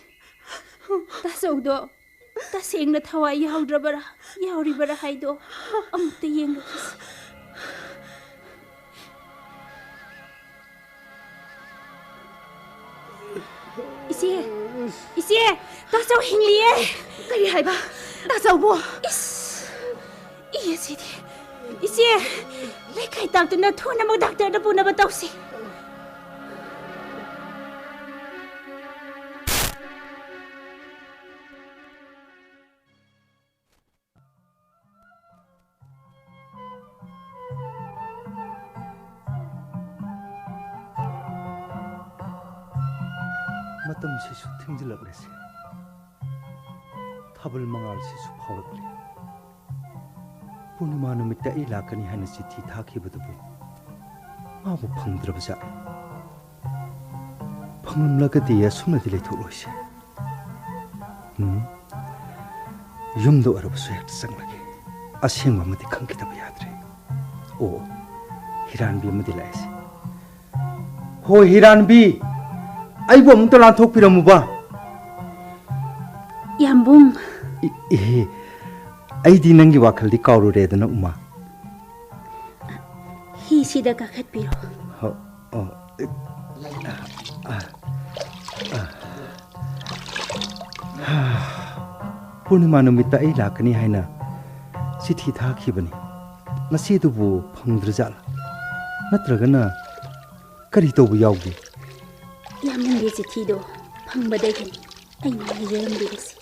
따서우도 따생나 타와 야우드라바라 야우리바라 하이도 아무때 옌가키스 이제 따서우 행리에 Kari hay ba? Tasaw mo. 이에 시디 이제 레카이 딱도나 토나 뭐 닥터다 보나 바타우시 마땀시수 탱질라 그랬어. 탑을 망할 시수 파워그래. पूर्णिमा नुमित्ता ई लाकनी हाने चिठी थाखिबदबु माबु फंगद्रबजा फंगलमलगदि असुमदि लेथोलोइसे युमदो अरबसु हेक्ट संगलगे असेंग ममदि खंकिदब याद्रे ओ हिरानबी मदि लाइसे हो हिरानबी आइबो अमुत लाथोकपिरमुबा यामबुम ए 아이디 ನಂಗೆ 와칼디 까우르레드나 우마 히시다 가갓비로 पूर्णिमा नुमित्ता आई लाकनी हाइना चिठी थाखिबनी ngasidubu phangdrjala natragana kari tobu yawgi यामबुम चिठीदो फंगबदगनि आइना हिरमबिरसी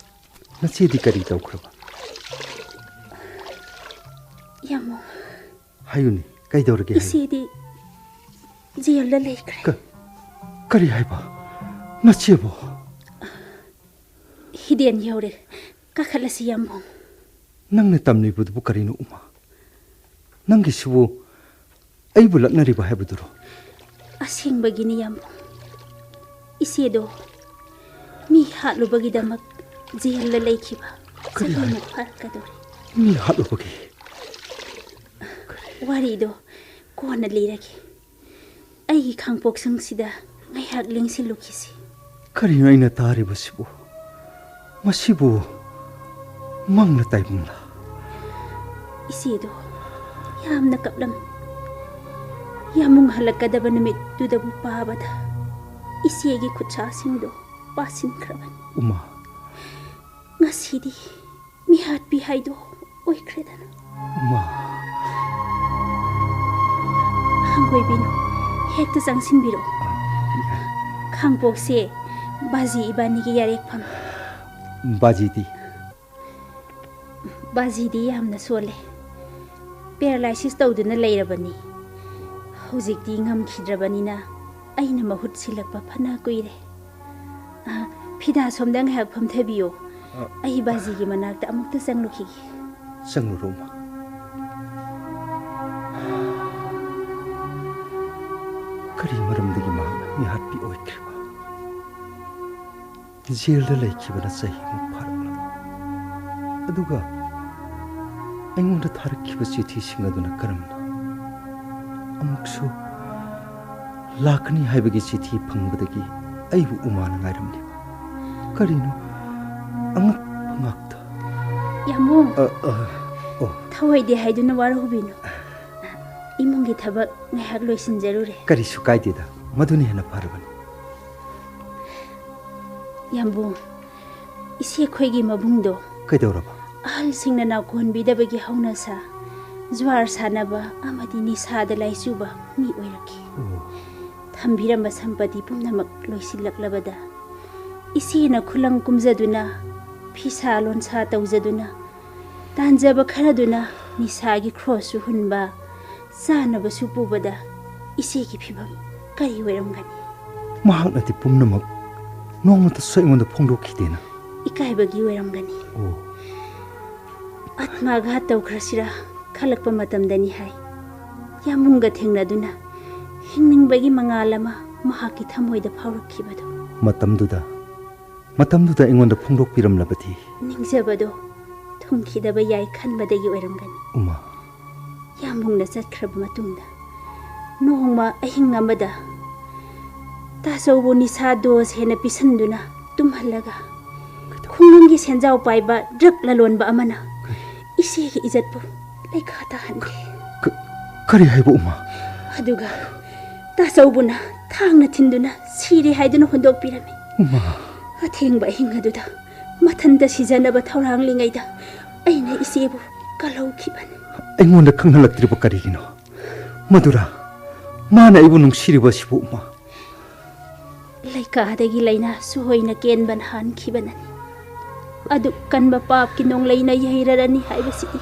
nasidi kari tawkraba यामो hayuni kaidorge hay इसेदी जेलला लेखरे kari hayba nachebo 히덴 여우래 까칼라시 얌봉 ꯅꯪꯅ ꯇꯝꯂꯤꯕꯗꯨꯕꯨ ꯀꯔꯤꯅꯣ ꯎꯃꯥ ꯅꯪꯒꯤꯁꯤꯕꯨ ꯑꯩꯕꯨ ꯂꯛꯅꯔꯤꯕ ꯍꯥꯏꯕꯗꯨꯔꯣ ꯑꯁꯦꯡꯕꯒꯤꯅꯤ ꯌꯥꯝꯕꯣꯡ 이시에도 미 하루버기다막 제일라 레이키바 살림을 파르까도리 미 하루버기 와리도 고나 리라기 아이 강복성시다 ngaihak 링실루키시 그리노 아이나 따리버시부 마시부 망나 따이붕라 이시에도 얌나 갑람 야몽 할락가다바 누밋두다부 빠바다 이시에게 구차싱도 빠신크라반 우마 ngasi디 미핫 비하이도 오이크레다나 우마 한고이비노 핵도 장신비로 강복세 바지 이바니기 야렉팜 바지디 얌나 솔레 페라라이시스 तौदुना लेरबनी हौजिकती ngamखिद्रबनिना आइना महुत सिलकबा फना कुइरे फिदा सोमदंग हैक फमथबियो आई बाजीगी मनाकता अमुक्ता चंगलुखिगी चंगलुरोमा करी मरमदगी मांग मिहाटपी ओइख्रिबा जेलदा लेखिबना सही मु फारकला अदुगा अइंगोंदा थारखिबा चिठिसिंग अदुना करमना अमुक्सु लाखनी हाइबगी चिठी फंगबदगी अइबु उमाना गाइरमनि करिनो अमुक फंगाक्ता यामो थावैदे हाइदुना वारहुबिनो इमुंगी थबक ngaihak loisinjarure करिसु काइदेदा मधुनि हेना फारबनि यामबो इसे खोइगी मबुंगदो कैदौरबा ahal singna na konbidabagi haunasa ज्वार सानबा अमदि निसादा लाइसुबा मी ओइरकी थम्बिरम्बा सम्पत्ति पुम्नमक लोइसिलक्लबदा इसेना खुलंग कुमजदुना फिसा लोनसा तौजदुना तांजबा खरदुना निसागी क्रॉस हुनबा सानबा सुपुबदा इसेगी फिबम करी ओइरमगनि महानति पुम्नमक नोंमता सोइंगोंदा फोंदोखिदेना इकाइबगी ओइरमगनि आत्माघात तौख्रसिरा खलकपा मतमदनी हाय यामुंगा थेंगनादुना हिंनिंगबगी मंगालमा महाकी थमोइदा फावरखिबदो मतमदुदा इंगोंदा फोंदोकपिरमलबथि निंगजबदो थुंखिदबा याय खनबदगी ओइरमगनि उमा यामुंगना चतख्रब मतुंगदा नोंगमा अहिंग अमदा तासौबो निसा दोस हेना पिसंदुना तुमहलगा खुंगंगी सेंजाव पाइबा ड्रग ललोनबा अमना इसेगी इज्जतबो लेखाता हनके करी हाइबो उमा अदुगा तासौबुना थांगना थिंदुना सिरे हाइदुना होंदोक पिरमे उमा अथेंबा हिंगदुदा मथंदा सिजनबा थौरांगलिंगैदा अइना इसेबु कलौखिबन अइंगोंदा खंगहलक्त्रिबो करिगिनो मधुरा माना आइबु नुंसिरिबसिबु उमा लैकादगी लैना सुहोइना केनबन हानखिबननि अदु कनबा पापकी नोंग लैना यहिररनि हाइबसिदि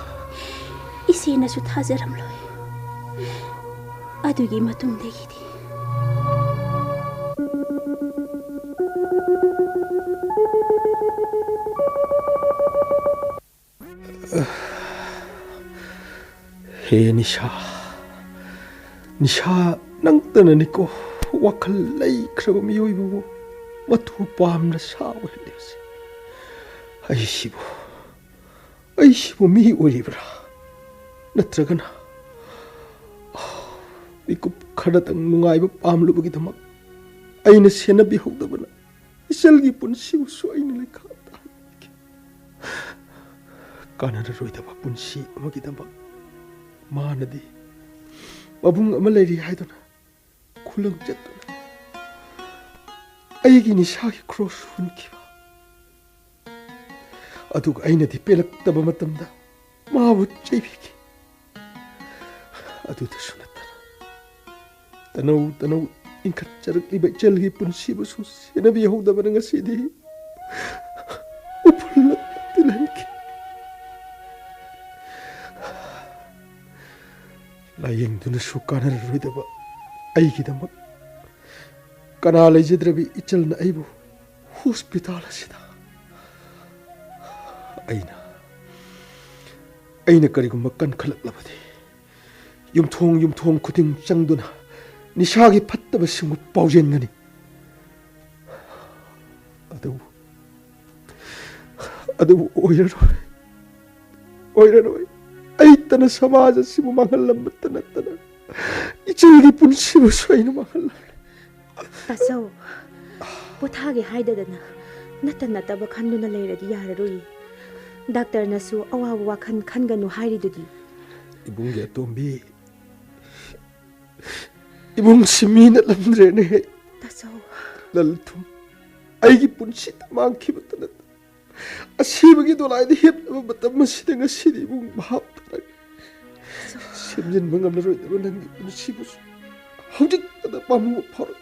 इसेनसु थाजरमलोय अदुगी मतुंगदेगिदि हे निशा नंगतननिको वखल लैख्रब मियोइबु मथु पामना सावहलेसे आइसिबु मी ओरिब्रा नत्रगना इको खडतंग नुंगाइबु पामलुबगिदमक अइना सेनबि हौदबना इचलगी पुनसिबु सोइना लेखा कानर रोइदबा पुनसि अमगिदमक मानदी मबुंग अमा लेरि हाइदुना खुलंग चतुना अइगी निसागी क्रॉस हुनखिबा अदुग अइनदि पेलक्तबा मतमदा माबु चैबिगी अदुदा सुनतना तनौ इनखत चरकलिबा चलगी पुनसिबसु सेनबि हौदबना ngasidi उफुल तिलनखि लायेंदुना सुकानर रोइदबा अइगिदमक कना लेजद्रबि इचलना अइबु हॉस्पिटल असिदा ꯑꯩꯅ ꯀꯔꯤꯒꯨꯝꯕ ꯀꯟꯈꯠꯂꯛꯂꯕꯗꯤ ꯌꯨꯝꯊꯣꯡ ꯈꯨꯗꯤꯡ ꯆꯪꯗꯨꯅ ꯅꯤꯁꯥꯒꯤ ꯐꯠꯇꯕꯁꯤꯡꯕꯨ ꯄꯥꯎꯖꯦꯟꯒꯅꯤ ꯑꯗꯨꯕꯨ ꯑꯣꯏꯔꯔꯣꯏ ꯑꯩꯇꯅ ꯁꯃꯥꯖ ꯑꯁꯤꯕꯨ ꯃꯥꯡꯍꯜꯂꯝꯕꯇ ꯅꯠꯇꯅ 이쪽이 분심을 쇠이는 막할라. 따서 포타게 하이다다나 나타났다바 칸누나 레이라디 야라로이. 닥터나수 어와와 칸간노 하이리도디. 이봉게 또미 이봉 시민의 람드레네. 따서 laltum 아이기 분시다 많기부터 났다. 아시በ기 돌아야 돼 협나무 맞다 마시댕아 시리 이봉 마합다라. 심진 방감나로이다로 난게 분시부수. 허직하다 빠무 파로.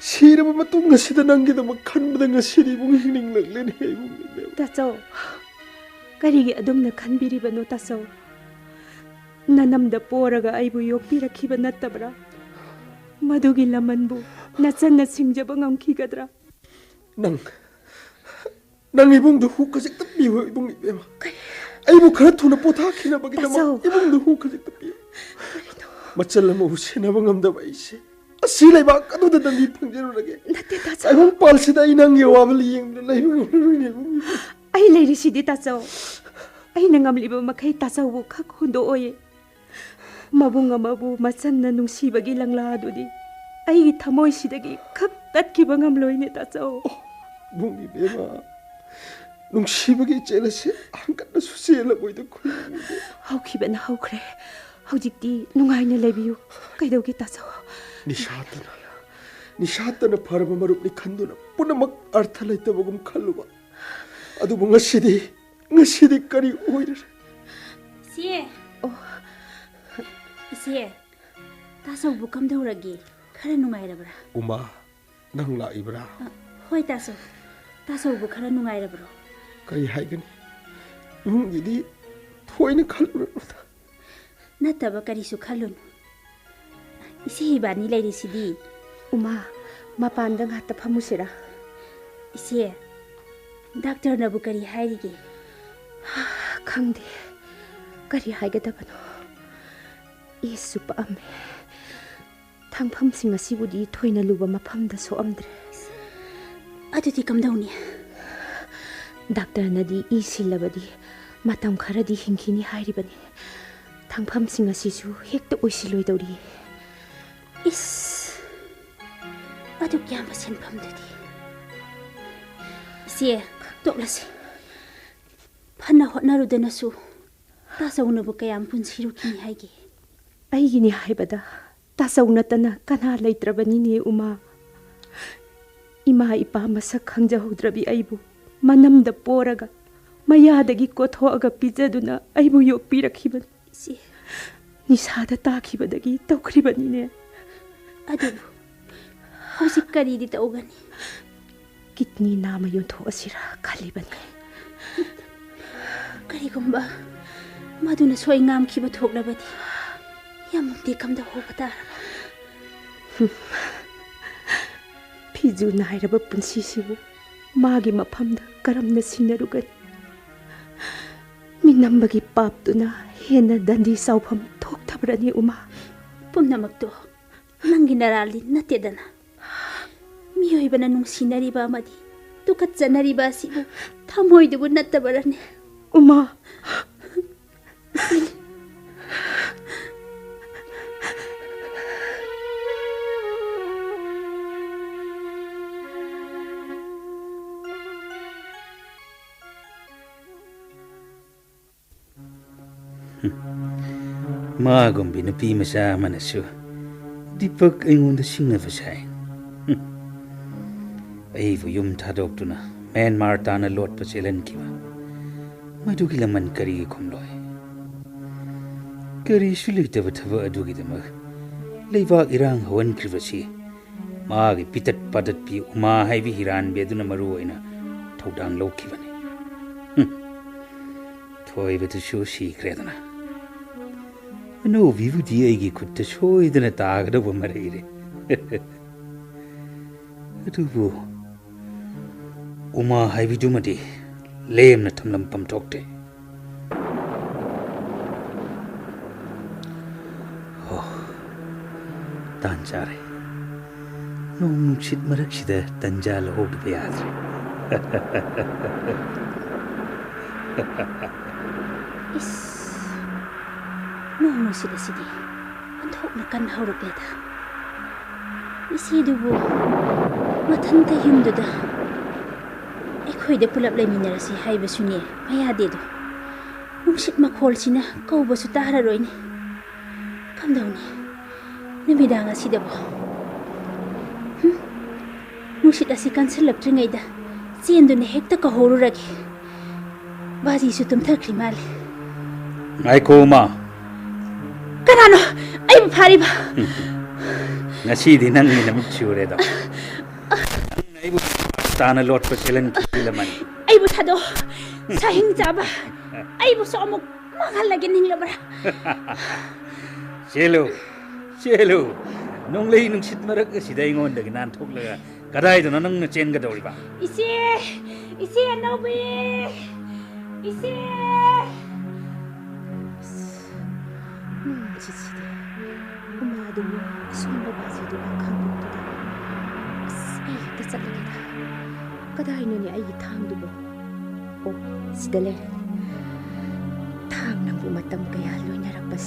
시르마 마뚱가 시다 난게도 막 칸무당가 시리 이봉 힐링락레네 이봉. 따서 가리기 아dom나 칸비리바노 따서 나남다 뽀라가 아이부 욕비라키바 났다브라. 마두기 라만부 나짠나 싱자방 암키가드라. 난 이봉도 후까지 뜯비워 이봉 이베마. 아이고 그렇도나 보타키나 bagina 이봉도 후까지 뜯비워. 맞절라모 우시나방암다 바이시. 아실레 바까도다 니 팡제로라게. 나때 따서 아이봉 빨시다 이낭게 와블 이행도 라이봉. 아이 레리시디 따서 아이 낭암리바 마카이 따서부 칵 혼도오예. 마붕아마부 마찬나 농시바기 랑라도디. 아이기 타모이시다기 칵 땄기방암로이네 따서. 봉이 베마. 농시바기 젤라시 한간나 수시엘라 보이도 콜. 하우키벤 하우크레. 하우직디 농아이나 레비유. 가이도기 따서. 니샤타나 바라바마룹니 칸도나 뿌나막 아르탈라 있다보금 칼루바. 아두봉 ngasi디 까리 오이르. 시에. 이시에. 따서 부감도라기. 카라 누가이라브라. 우마 낭라 이브라. 호이 따서 부 카라 누가이라브로. 까리 하이ಗ니. 웅기디 토이는 칼루르다. 나타바 까리수 칼룬. 이시 이바니 레리시디. 우마 마판당 하타 파무시라. 이시에. 닥터나부 까리 하이리게. 강데 까리 하이게다바노. 예수 빠메. 당팜싱 아시부디 토이나 루바 마팜다 소암드레. 아두디 감다우니. 닥터나디 이실라바디 마탐 카라디 힝키니 하이리바니. 당팜싱 아시수 헥도 오실로이더리. 이스. 아두 꺄마 센팜드디. 이시에 똑라세. 판나 헛나루드나수 따사우나부 까얌 분시루키니 하이게. 아이기니 하이바다. 따사우나따나 까나 레이트라바니니 우마. 이마 이빠 마삭 강자호드라비 아이부 마남다 뽀라가 마야다기 꼬토아가 삐자두나 아이부 욕비라키반. 이시에. 니사다 따키바다기 떡크리바니네. 아두부 허식까리디 떠오가니. kitni nama yontoasira kalibani. Karigumba maduna soingam kiba thoklabadi yamdi kamda hobata. Piju nairaba punsisibu magi mapamda karamna sinarugani. Minambagi paptuna hena dandi saupam thoktabrani uma. Pumnamakto nangi narali natedana. 미호이바나 농시나리바 아마디 똑같잖아리바 시부 타모이드부 나타바라네. 엄마. 마곰비 누피 마사 마나수 디팍 앵온다 싱나바사이. Aivu yum thadokduna Myanmar tana lot pachelan kiwa madugi laman kari khomloi kari suleitaba thaba adugi dama leibak irang hawan krivasi maagi pitat padat pi uma haibi hiran beduna maru oina thodang lokibani thoi betu shoshi kredana no vivu di aigi khutta shoidana taagda bamareire adubu Uma haibidumadi ꯂꯦꯝꯅ ꯊꯝꯂꯝꯐꯝ ꯊꯣꯛꯇꯦ ꯇꯥꯟ ꯆꯥꯔꯦ ꯅꯣꯡ ꯅꯨꯡꯁꯤꯠ ꯃꯔꯛꯁꯤꯗ ꯇꯟꯖꯥ ꯂꯧꯍꯧꯗꯕ ꯌꯥꯗ꯭ꯔꯦ ꯅꯣꯡ ꯅꯨꯡꯁꯤꯠ ꯑꯁꯤꯗꯤ ꯑꯣꯟꯊꯣꯛꯅ ꯀꯟꯅ ꯍꯧꯔꯛꯂꯦꯗ ꯏꯆꯦꯗꯨꯕꯨ ꯃꯊꯟꯇ ꯌꯨꯝꯗꯨꯗ ꯑꯩꯈꯣꯏꯗ ꯄꯨꯂꯞ ꯂꯩꯃꯤꯟꯅꯔꯁꯤ ꯍꯥꯏꯕꯁꯨꯅꯦ ꯃꯌꯥꯗꯦꯗꯣ ꯅꯨꯡꯁꯤꯠ ꯃꯈꯣꯜꯁꯤꯅ ꯀꯧꯕꯁꯨ ꯇꯥꯔꯔꯣꯏꯅꯦ ꯀꯝꯗꯧꯅꯤ ꯅꯨꯃꯤꯗꯥꯡ ꯑꯁꯤꯗꯕꯨ ꯅꯨꯡꯁꯤꯠ ꯑꯁꯤ ꯀꯟꯁꯤꯜꯂꯛꯇ꯭ꯔꯤꯉꯩꯗ ꯆꯦꯟꯗꯨꯅ ꯍꯦꯛꯇ ꯀꯧꯍꯧꯔꯨꯔꯒꯦ ꯕꯥꯖꯤꯁꯨ ꯇꯨꯝꯊꯈ꯭ꯔꯤ ꯃꯥꯜꯂꯦ ꯉꯥꯏꯈꯣ ꯎꯃꯥ ꯀꯅꯥꯅꯣ ꯑꯩꯕꯨ ꯐꯥꯔꯤꯕ ngasi nang namit sure daw ay bu tana lot pa silang kilaman ay bu thado sahing jaba ay bu so amuk mangalagin ning labra Shelo nung lay nung sit marak sida ingon dagi nan thok laga kadai do nang na chen ga dawri ba ise anobi ise 지치대 엄마도 숨을 바지도 강북도다 에이 떼짝이다 까다이 눈이 아이 탕도 오 시달래 탕 낭부 마땅 그야 로이나락바시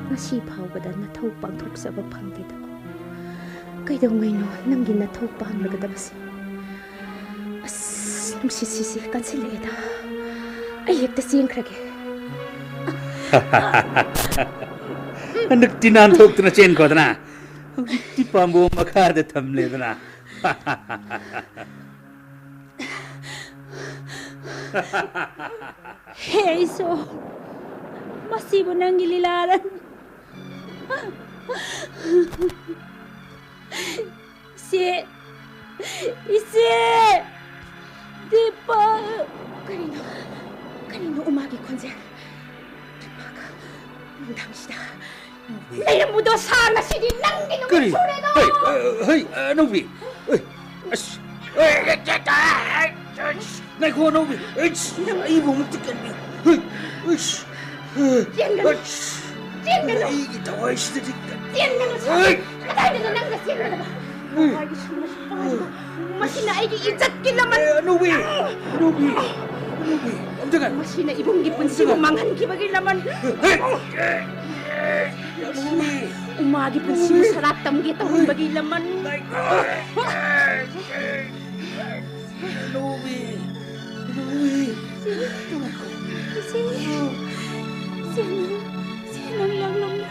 ngasi 파우보다 나타우 방톡사바 방대다고 그이동이노 남긴 나타우 방르가다바시 아스 놈시시시 깐실레다 아이 액다 시행크라게 Anak tinan thok tuna chen ko dana ti pambo makha da thamle dana hey so masibo nang gililaran ise dipa kanino umagi konser 당시다. 내 무도 사나 시리 남기는 거 소리도. Hey, Nobi. Nay ko Nobi. Ibu mo tikan ni. 쟁가로. 이 다와이 시대 쟁가로. 그다이도 남가 쟁가로 봐. 아이고 숨을 쉬어가지고 마시나 아이기 이zad길라만. Nobi. 엄정아. 마시나 이봉 깊은 시고 망한 기박일라만. Uma 깊은 시고 살았던 게 떠올박일라만. Silang lang naman.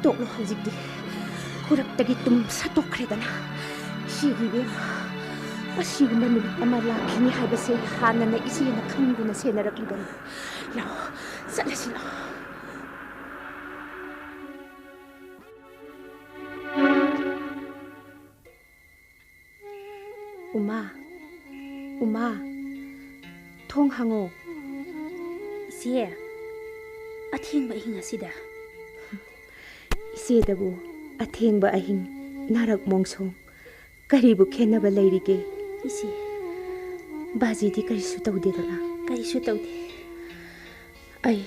Toklo hawjikdi. Kurakdagi tum satokredana. Shigibem. Asigna nulit ama lakini haibase hana na isina kanguna senarakliban. Lao, sala sila. Uma, 통항오. ise athing ba hinga sida 이세다부 아탱바 아힝 나락 몽송 까리부 캔나바 레이리게 ise 바지디 까리수 타우데더라 karisu tawde 아이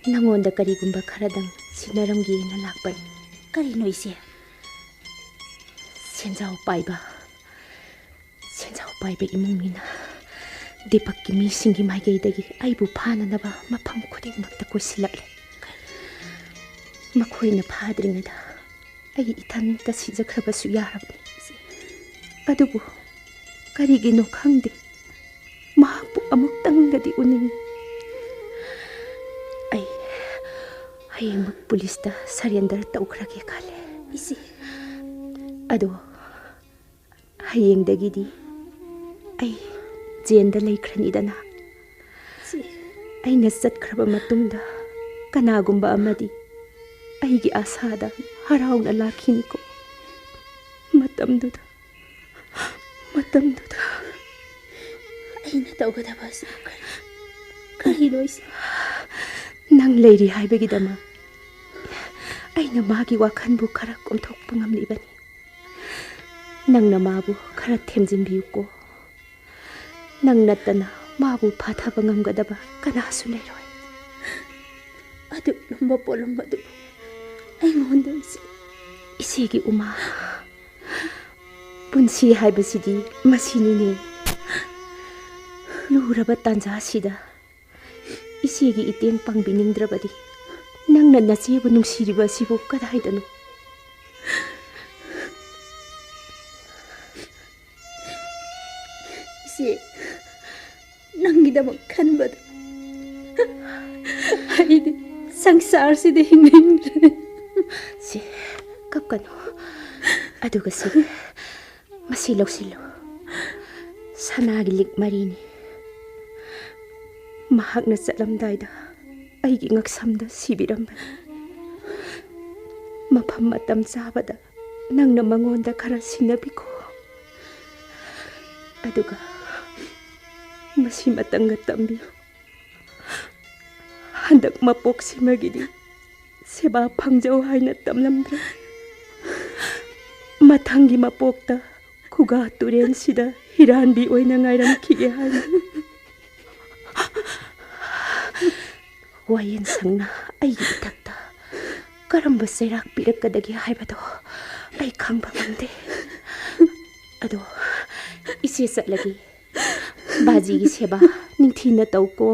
낭원다 까리군바 카라당 시나랑기 나락바이 karino ise 센자오 빠이바 이몽미나 디박기 미싱기 마이게이다기 아이부 파나나바 마팜 코딩막다 고실락레 마코이나 파드링이다 아이 이탄다 시작하바수 야라브니 아두부 까리기노 강데 마부 아묵땅가디 우닝 아이 하이묵 पुलिस다 surrender तौखरागे खाले ise अदो हयेंदगिदी आई जेंदा लेख्रनीदना अैना चतख्रबा मतुंगदा कनागुंबा अमदी अैगी आसादा हराउना लाखिनिको मतमदुदा aina tawgadaba si karino ise nang leiri haibagidama aina magi wakhanbu khara komthokpa ngamlibani ꯅꯪꯅ ꯃꯥꯕꯨ ꯈꯔ ꯊꯦꯝꯖꯤꯟꯕꯤꯌꯨꯀꯣ. ꯅꯪ ꯅꯠꯇꯅ ꯃꯥꯕꯨ ꯐꯥꯊꯕ ꯉꯝꯒꯗꯕ ꯀꯅꯥꯁꯨ ꯂꯩꯔꯣꯏ. ꯑꯗꯨꯛ ꯂꯨꯝꯕ ꯄꯣꯠꯂꯨꯝ ꯑꯗꯨꯕꯨ ꯑꯩꯉꯣꯟꯗ 이세기 우마. ꯄꯨꯟꯁꯤ ꯍꯥꯏꯕꯁꯤꯗꯤ ꯃꯁꯤꯅꯤꯅꯦ. ꯂꯨꯔꯕ ꯇꯥꯟꯖꯥꯁꯤꯗ 이세기 이땡 ꯄꯥꯡꯕꯤꯅꯤꯡꯗ꯭ꯔꯕꯗꯤ ꯅꯪꯅ ꯅꯆꯦꯕꯨ ꯅꯨꯡꯁꯤꯔꯤꯕ ꯑꯁꯤꯕꯨ ꯀꯗꯥꯏꯗꯅꯣ? 이세, ꯅꯪꯒꯤꯗꯃꯛ ꯈꯟꯕꯗ ꯑꯩꯗꯤ ꯁꯪꯁꯥꯔꯁꯤꯗ ꯍꯤꯡꯅꯤꯡꯗ꯭ꯔꯦ. ꯁꯤ ꯀꯞꯀꯅꯨ. ꯑꯗꯨꯒ ꯁꯤ ꯃꯁꯤ ꯂꯧꯁꯤꯜꯂꯨ. ꯁꯅꯥꯒꯤ ꯂꯤꯛ ꯃꯔꯤꯅꯤ. ꯃꯍꯥꯛꯅ ꯆꯠꯂꯝꯗꯥꯏꯗ ꯑꯩꯒꯤ ꯉꯛꯁꯝꯗ ꯁꯤꯕꯤꯔꯝꯕꯅꯤ. ꯃꯐꯝ ꯃꯇꯝ ꯆꯥꯕꯗ ꯅꯪꯅ ꯃꯉꯣꯟꯗ ꯈꯔ ꯁꯤꯟꯅꯕꯤꯈꯣ. ꯑꯗꯨꯒ ꯃꯁꯤ ꯃꯇꯪꯒ ꯇꯝꯕꯤꯌꯨ. ꯍꯟꯗꯛ ꯃꯄꯣꯛꯁꯤꯃꯒꯤꯗꯤ ꯁꯦꯕꯥ ꯐꯪꯖꯧ ꯍꯥꯏꯅ ꯇꯝꯂꯝꯗ꯭ꯔꯦ. ꯃꯊꯪꯒꯤ ꯃꯄꯣꯛꯇ ꯈꯨꯒꯥ ꯇꯨꯔꯦꯟꯁꯤꯗ ꯍꯤꯔꯥꯟꯕꯤ ꯑꯣꯏꯅ ꯉꯥꯏꯔꯝꯈꯤꯒꯦ ꯍꯥꯏꯅ. ꯋꯥꯌꯦꯟꯁꯪꯅ ꯑꯩꯒꯤ ꯏꯊꯛꯇ ꯀꯔꯝꯕ ꯆꯩꯔꯥꯛ ꯄꯤꯔꯛꯀꯗꯒꯦ ꯍꯥꯏꯕꯗꯣ ꯑꯩ ꯈꯪꯕ ꯉꯝꯗꯦ. ꯑꯗꯣ 이세 ꯆꯠꯂꯒꯦ. ꯕꯥꯖꯤꯒꯤ ꯁꯦꯕꯥ ꯅꯤꯡꯊꯤꯅ ꯇꯧꯀꯣ.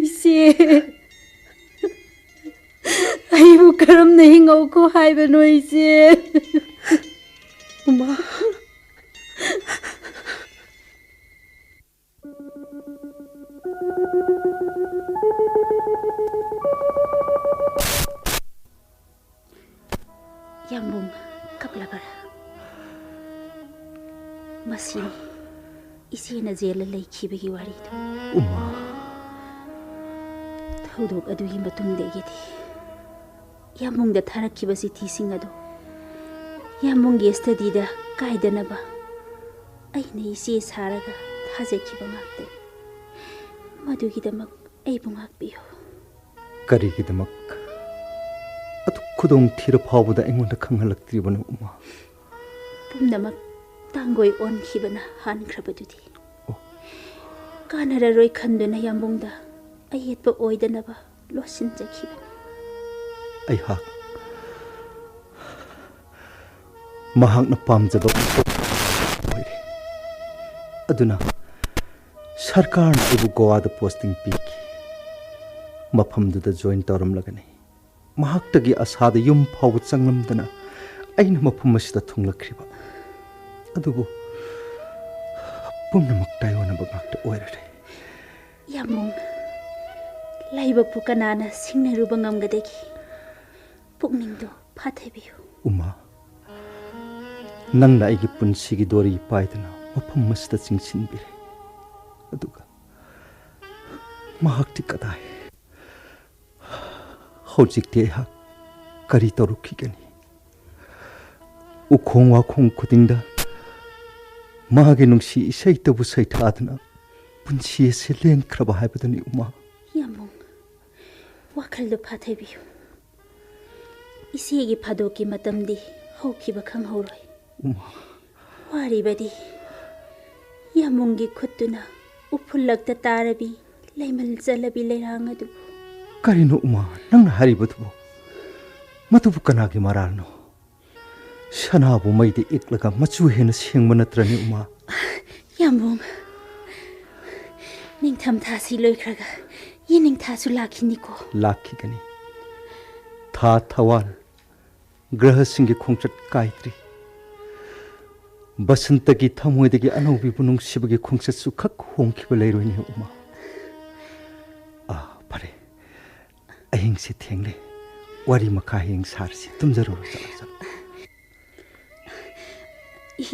이세, ꯑꯩꯕꯨ ꯀꯔꯝꯅ ꯍꯤꯡꯍꯧꯀꯣ ꯍꯥꯏꯕꯅꯣ 이세? 우마. ꯌꯥꯝꯕꯨꯡ ꯀꯞꯂꯕꯔꯥ? ꯃꯁꯤꯅꯤ 이세ꯅ ꯖꯦꯜꯗ ꯂꯩꯈꯤꯕꯒꯤ ꯋꯥꯔꯤꯗꯣ. 우마. ꯊꯧꯗꯣꯛ ꯑꯗꯨꯒꯤ ꯃꯇꯨꯡꯗꯒꯤꯗꯤ ꯌꯥꯝꯕꯨꯡꯗ ꯊꯥꯔꯛꯈꯤꯕ ꯆꯤꯊꯤꯁꯤꯡ ꯑꯗꯣ ꯌꯥꯝꯕꯨꯡꯒꯤ ꯁ꯭ꯇꯗꯤꯗ ꯀꯥꯏꯗꯅꯕ ꯑꯩꯅ 이세 ꯁꯥꯔꯒ ꯊꯥꯖꯈꯤꯕ ꯉꯥꯛꯇꯅꯤ. ꯃꯗꯨꯒꯤꯗꯃꯛ ꯑꯩꯕꯨ ꯉꯥꯛꯄꯤꯌꯨ. ꯀꯔꯤꯒꯤꯗꯃꯛ ꯑꯗꯨꯛ ꯈꯨꯗꯣꯡ ꯊꯤꯔ ꯐꯥꯎꯕꯗ ꯑꯩꯉꯣꯟꯗ ꯈꯪꯍꯜꯂꯛꯇ꯭ꯔꯤꯕꯅꯣ ꯎꯃꯥ? ꯄꯨꯝꯅꯃꯛ ꯇꯥꯡꯒꯣꯏ ꯑꯣꯟꯈꯤꯕꯅ ꯍꯥꯟꯈ꯭ꯔꯕꯗꯨꯗꯤ. ꯀꯥꯟꯅꯔꯔꯣꯏ ꯈꯟꯗꯨꯅ ꯌꯥꯝꯕꯨꯡꯗ ꯑꯌꯦꯠꯄ ꯑꯣꯏꯗꯅꯕ ꯂꯣꯠꯁꯤꯟꯖꯈꯤꯕꯅꯤ. ꯑꯩꯍꯥꯛ ꯃꯍꯥꯛꯅ ꯄꯥꯝꯖꯕ ꯑꯣꯏꯔꯦ. ꯑꯗꯨꯅ ꯁꯔꯀꯥꯔꯅ ꯑꯩꯕꯨ ꯒꯣꯋꯥꯗ ꯄꯣꯁꯇꯤꯡ ꯄꯤꯈꯤ. ꯃꯐꯝꯗꯨꯗ ꯖꯣꯏꯟ ꯇꯧꯔꯝꯂꯒꯅꯤ ꯃꯍꯥꯛꯇꯒꯤ ꯑꯁꯥꯗ ꯌꯨꯝ ꯐꯥꯎꯕ ꯆꯪꯂꯝꯗꯅ ꯑꯩꯅ ꯃꯐꯝ ꯑꯁꯤꯗ ꯊꯨꯡꯂꯛꯈ꯭ꯔꯤꯕ. ꯑꯗꯨꯕꯨ ꯄꯨꯝꯅꯃꯛ ꯇꯥꯏꯌꯣꯟꯅꯕ ꯉꯥꯛꯇ ꯑꯣꯏꯔꯔꯦ. ꯌꯥꯝꯕꯨꯡ, ꯂꯥꯏꯕꯛꯄꯨ ꯀꯅꯥꯅ ꯁꯤꯡꯅꯔꯨꯕ ꯉꯝꯒꯗꯒꯦ? ꯄꯨꯛꯅꯤꯡꯗꯣ ꯐꯥꯊꯕꯤꯌꯨ. ꯎꯃꯥ, ꯅꯪꯅ ꯑꯩꯒꯤ ꯄꯨꯟꯁꯤꯒꯤ ꯗꯣꯔꯤ ꯄꯥꯏꯗꯨꯅ ꯃꯐꯝ ꯑꯁꯤꯗ ꯆꯤꯡꯁꯤꯟꯕꯤꯔꯦ. ꯑꯗꯨꯒ ꯃꯍꯥꯛꯇꯤ ꯀꯗꯥꯏ? ꯍꯧꯖꯤꯛꯇꯤ ꯑꯩꯍꯥꯛ ꯀꯔꯤ ꯇꯧꯔꯛꯈꯤꯒꯅꯤ? ꯎꯈꯣꯡ ꯋꯥꯈꯣꯡ ꯈꯨꯗꯤꯡꯗ ꯃꯥꯒꯤ ꯅꯨꯡꯁꯤ ꯏꯁꯩꯇꯕꯨ ꯁꯩꯊꯥꯗꯨꯅ ꯄꯨꯟꯁꯤ ꯑꯁꯤ ꯂꯦꯟꯈ꯭ꯔꯕ ꯍꯥꯏꯕꯗꯨꯅꯤ ꯎꯃꯥ. ꯌꯥꯝꯕꯨꯡ, ꯋꯥꯈꯜꯗꯣ ꯐꯥꯊꯕꯤꯌꯨ. 이세ꯒꯤ ꯐꯥꯗꯣꯛꯀꯤ ꯃꯇꯝꯗꯤ ꯍꯧꯈꯤꯕ ꯈꯪꯍꯧꯔꯣꯏ. 우마. ꯋꯥꯔꯤꯕꯗꯤ ꯌꯥꯝꯕꯨꯡꯒꯤ ꯈꯨꯠꯇꯨꯅ ꯎꯐꯨꯜꯂꯛꯇ ꯇꯥꯔꯕꯤ ꯂꯩꯃꯜ ꯆꯜꯂꯕꯤ ꯂꯩꯔꯥꯡ ꯑꯗꯨꯕꯨ. ꯀꯔꯤꯅꯣ ꯎꯃꯥ ꯅꯪꯅ ꯍꯥꯏꯔꯤꯕꯗꯨꯕꯨ? ꯃꯗꯨꯕꯨ ꯀꯅꯥꯒꯤ ꯃꯔꯥꯜꯅꯣ? ꯁꯅꯥꯕꯨ ꯃꯩꯗ ꯏꯛꯂꯒ ꯃꯆꯨ ꯍꯦꯟꯅ ꯁꯦꯡꯕ ꯅꯠꯇ꯭ꯔꯅꯤ ꯎꯃꯥ? ꯌꯥꯝꯕꯨꯡ, ꯅꯤꯡꯊꯝꯊꯥꯁꯤ ꯂꯣꯏꯈ꯭ꯔꯒ ꯌꯦꯅꯤꯡꯊꯥꯁꯨ ꯂꯥꯛꯈꯤꯅꯤꯀꯣ. ꯂꯥꯛꯈꯤꯒꯅꯤ. ꯊꯥ ꯊꯋꯥꯜ ꯒ꯭ꯔꯍꯁꯤꯡꯒꯤ ꯈꯣꯡꯆꯠ ꯀꯥꯏꯗ꯭ꯔꯤ. ꯕꯁꯟꯇꯒꯤ ꯊꯃꯣꯏꯗꯒꯤ ꯑꯅꯧꯕꯤꯕꯨ ꯅꯨꯡꯁꯤꯕꯒꯤ ꯈꯣꯡꯆꯠꯁꯨ ꯈꯛ ꯍꯣꯡꯈꯤꯕ ꯂꯩꯔꯣꯏꯅꯦ ꯎꯃꯥ. ꯐꯔꯦ, ꯑꯍꯤꯡꯁꯤ ꯊꯦꯡꯂꯦ. ꯋꯥꯔꯤ ꯃꯈꯥ ꯍꯌꯦꯡ ꯁꯥꯔꯁꯤ. ꯇꯨꯝꯖꯔꯨꯔꯣ. ꯆꯠꯂꯣ.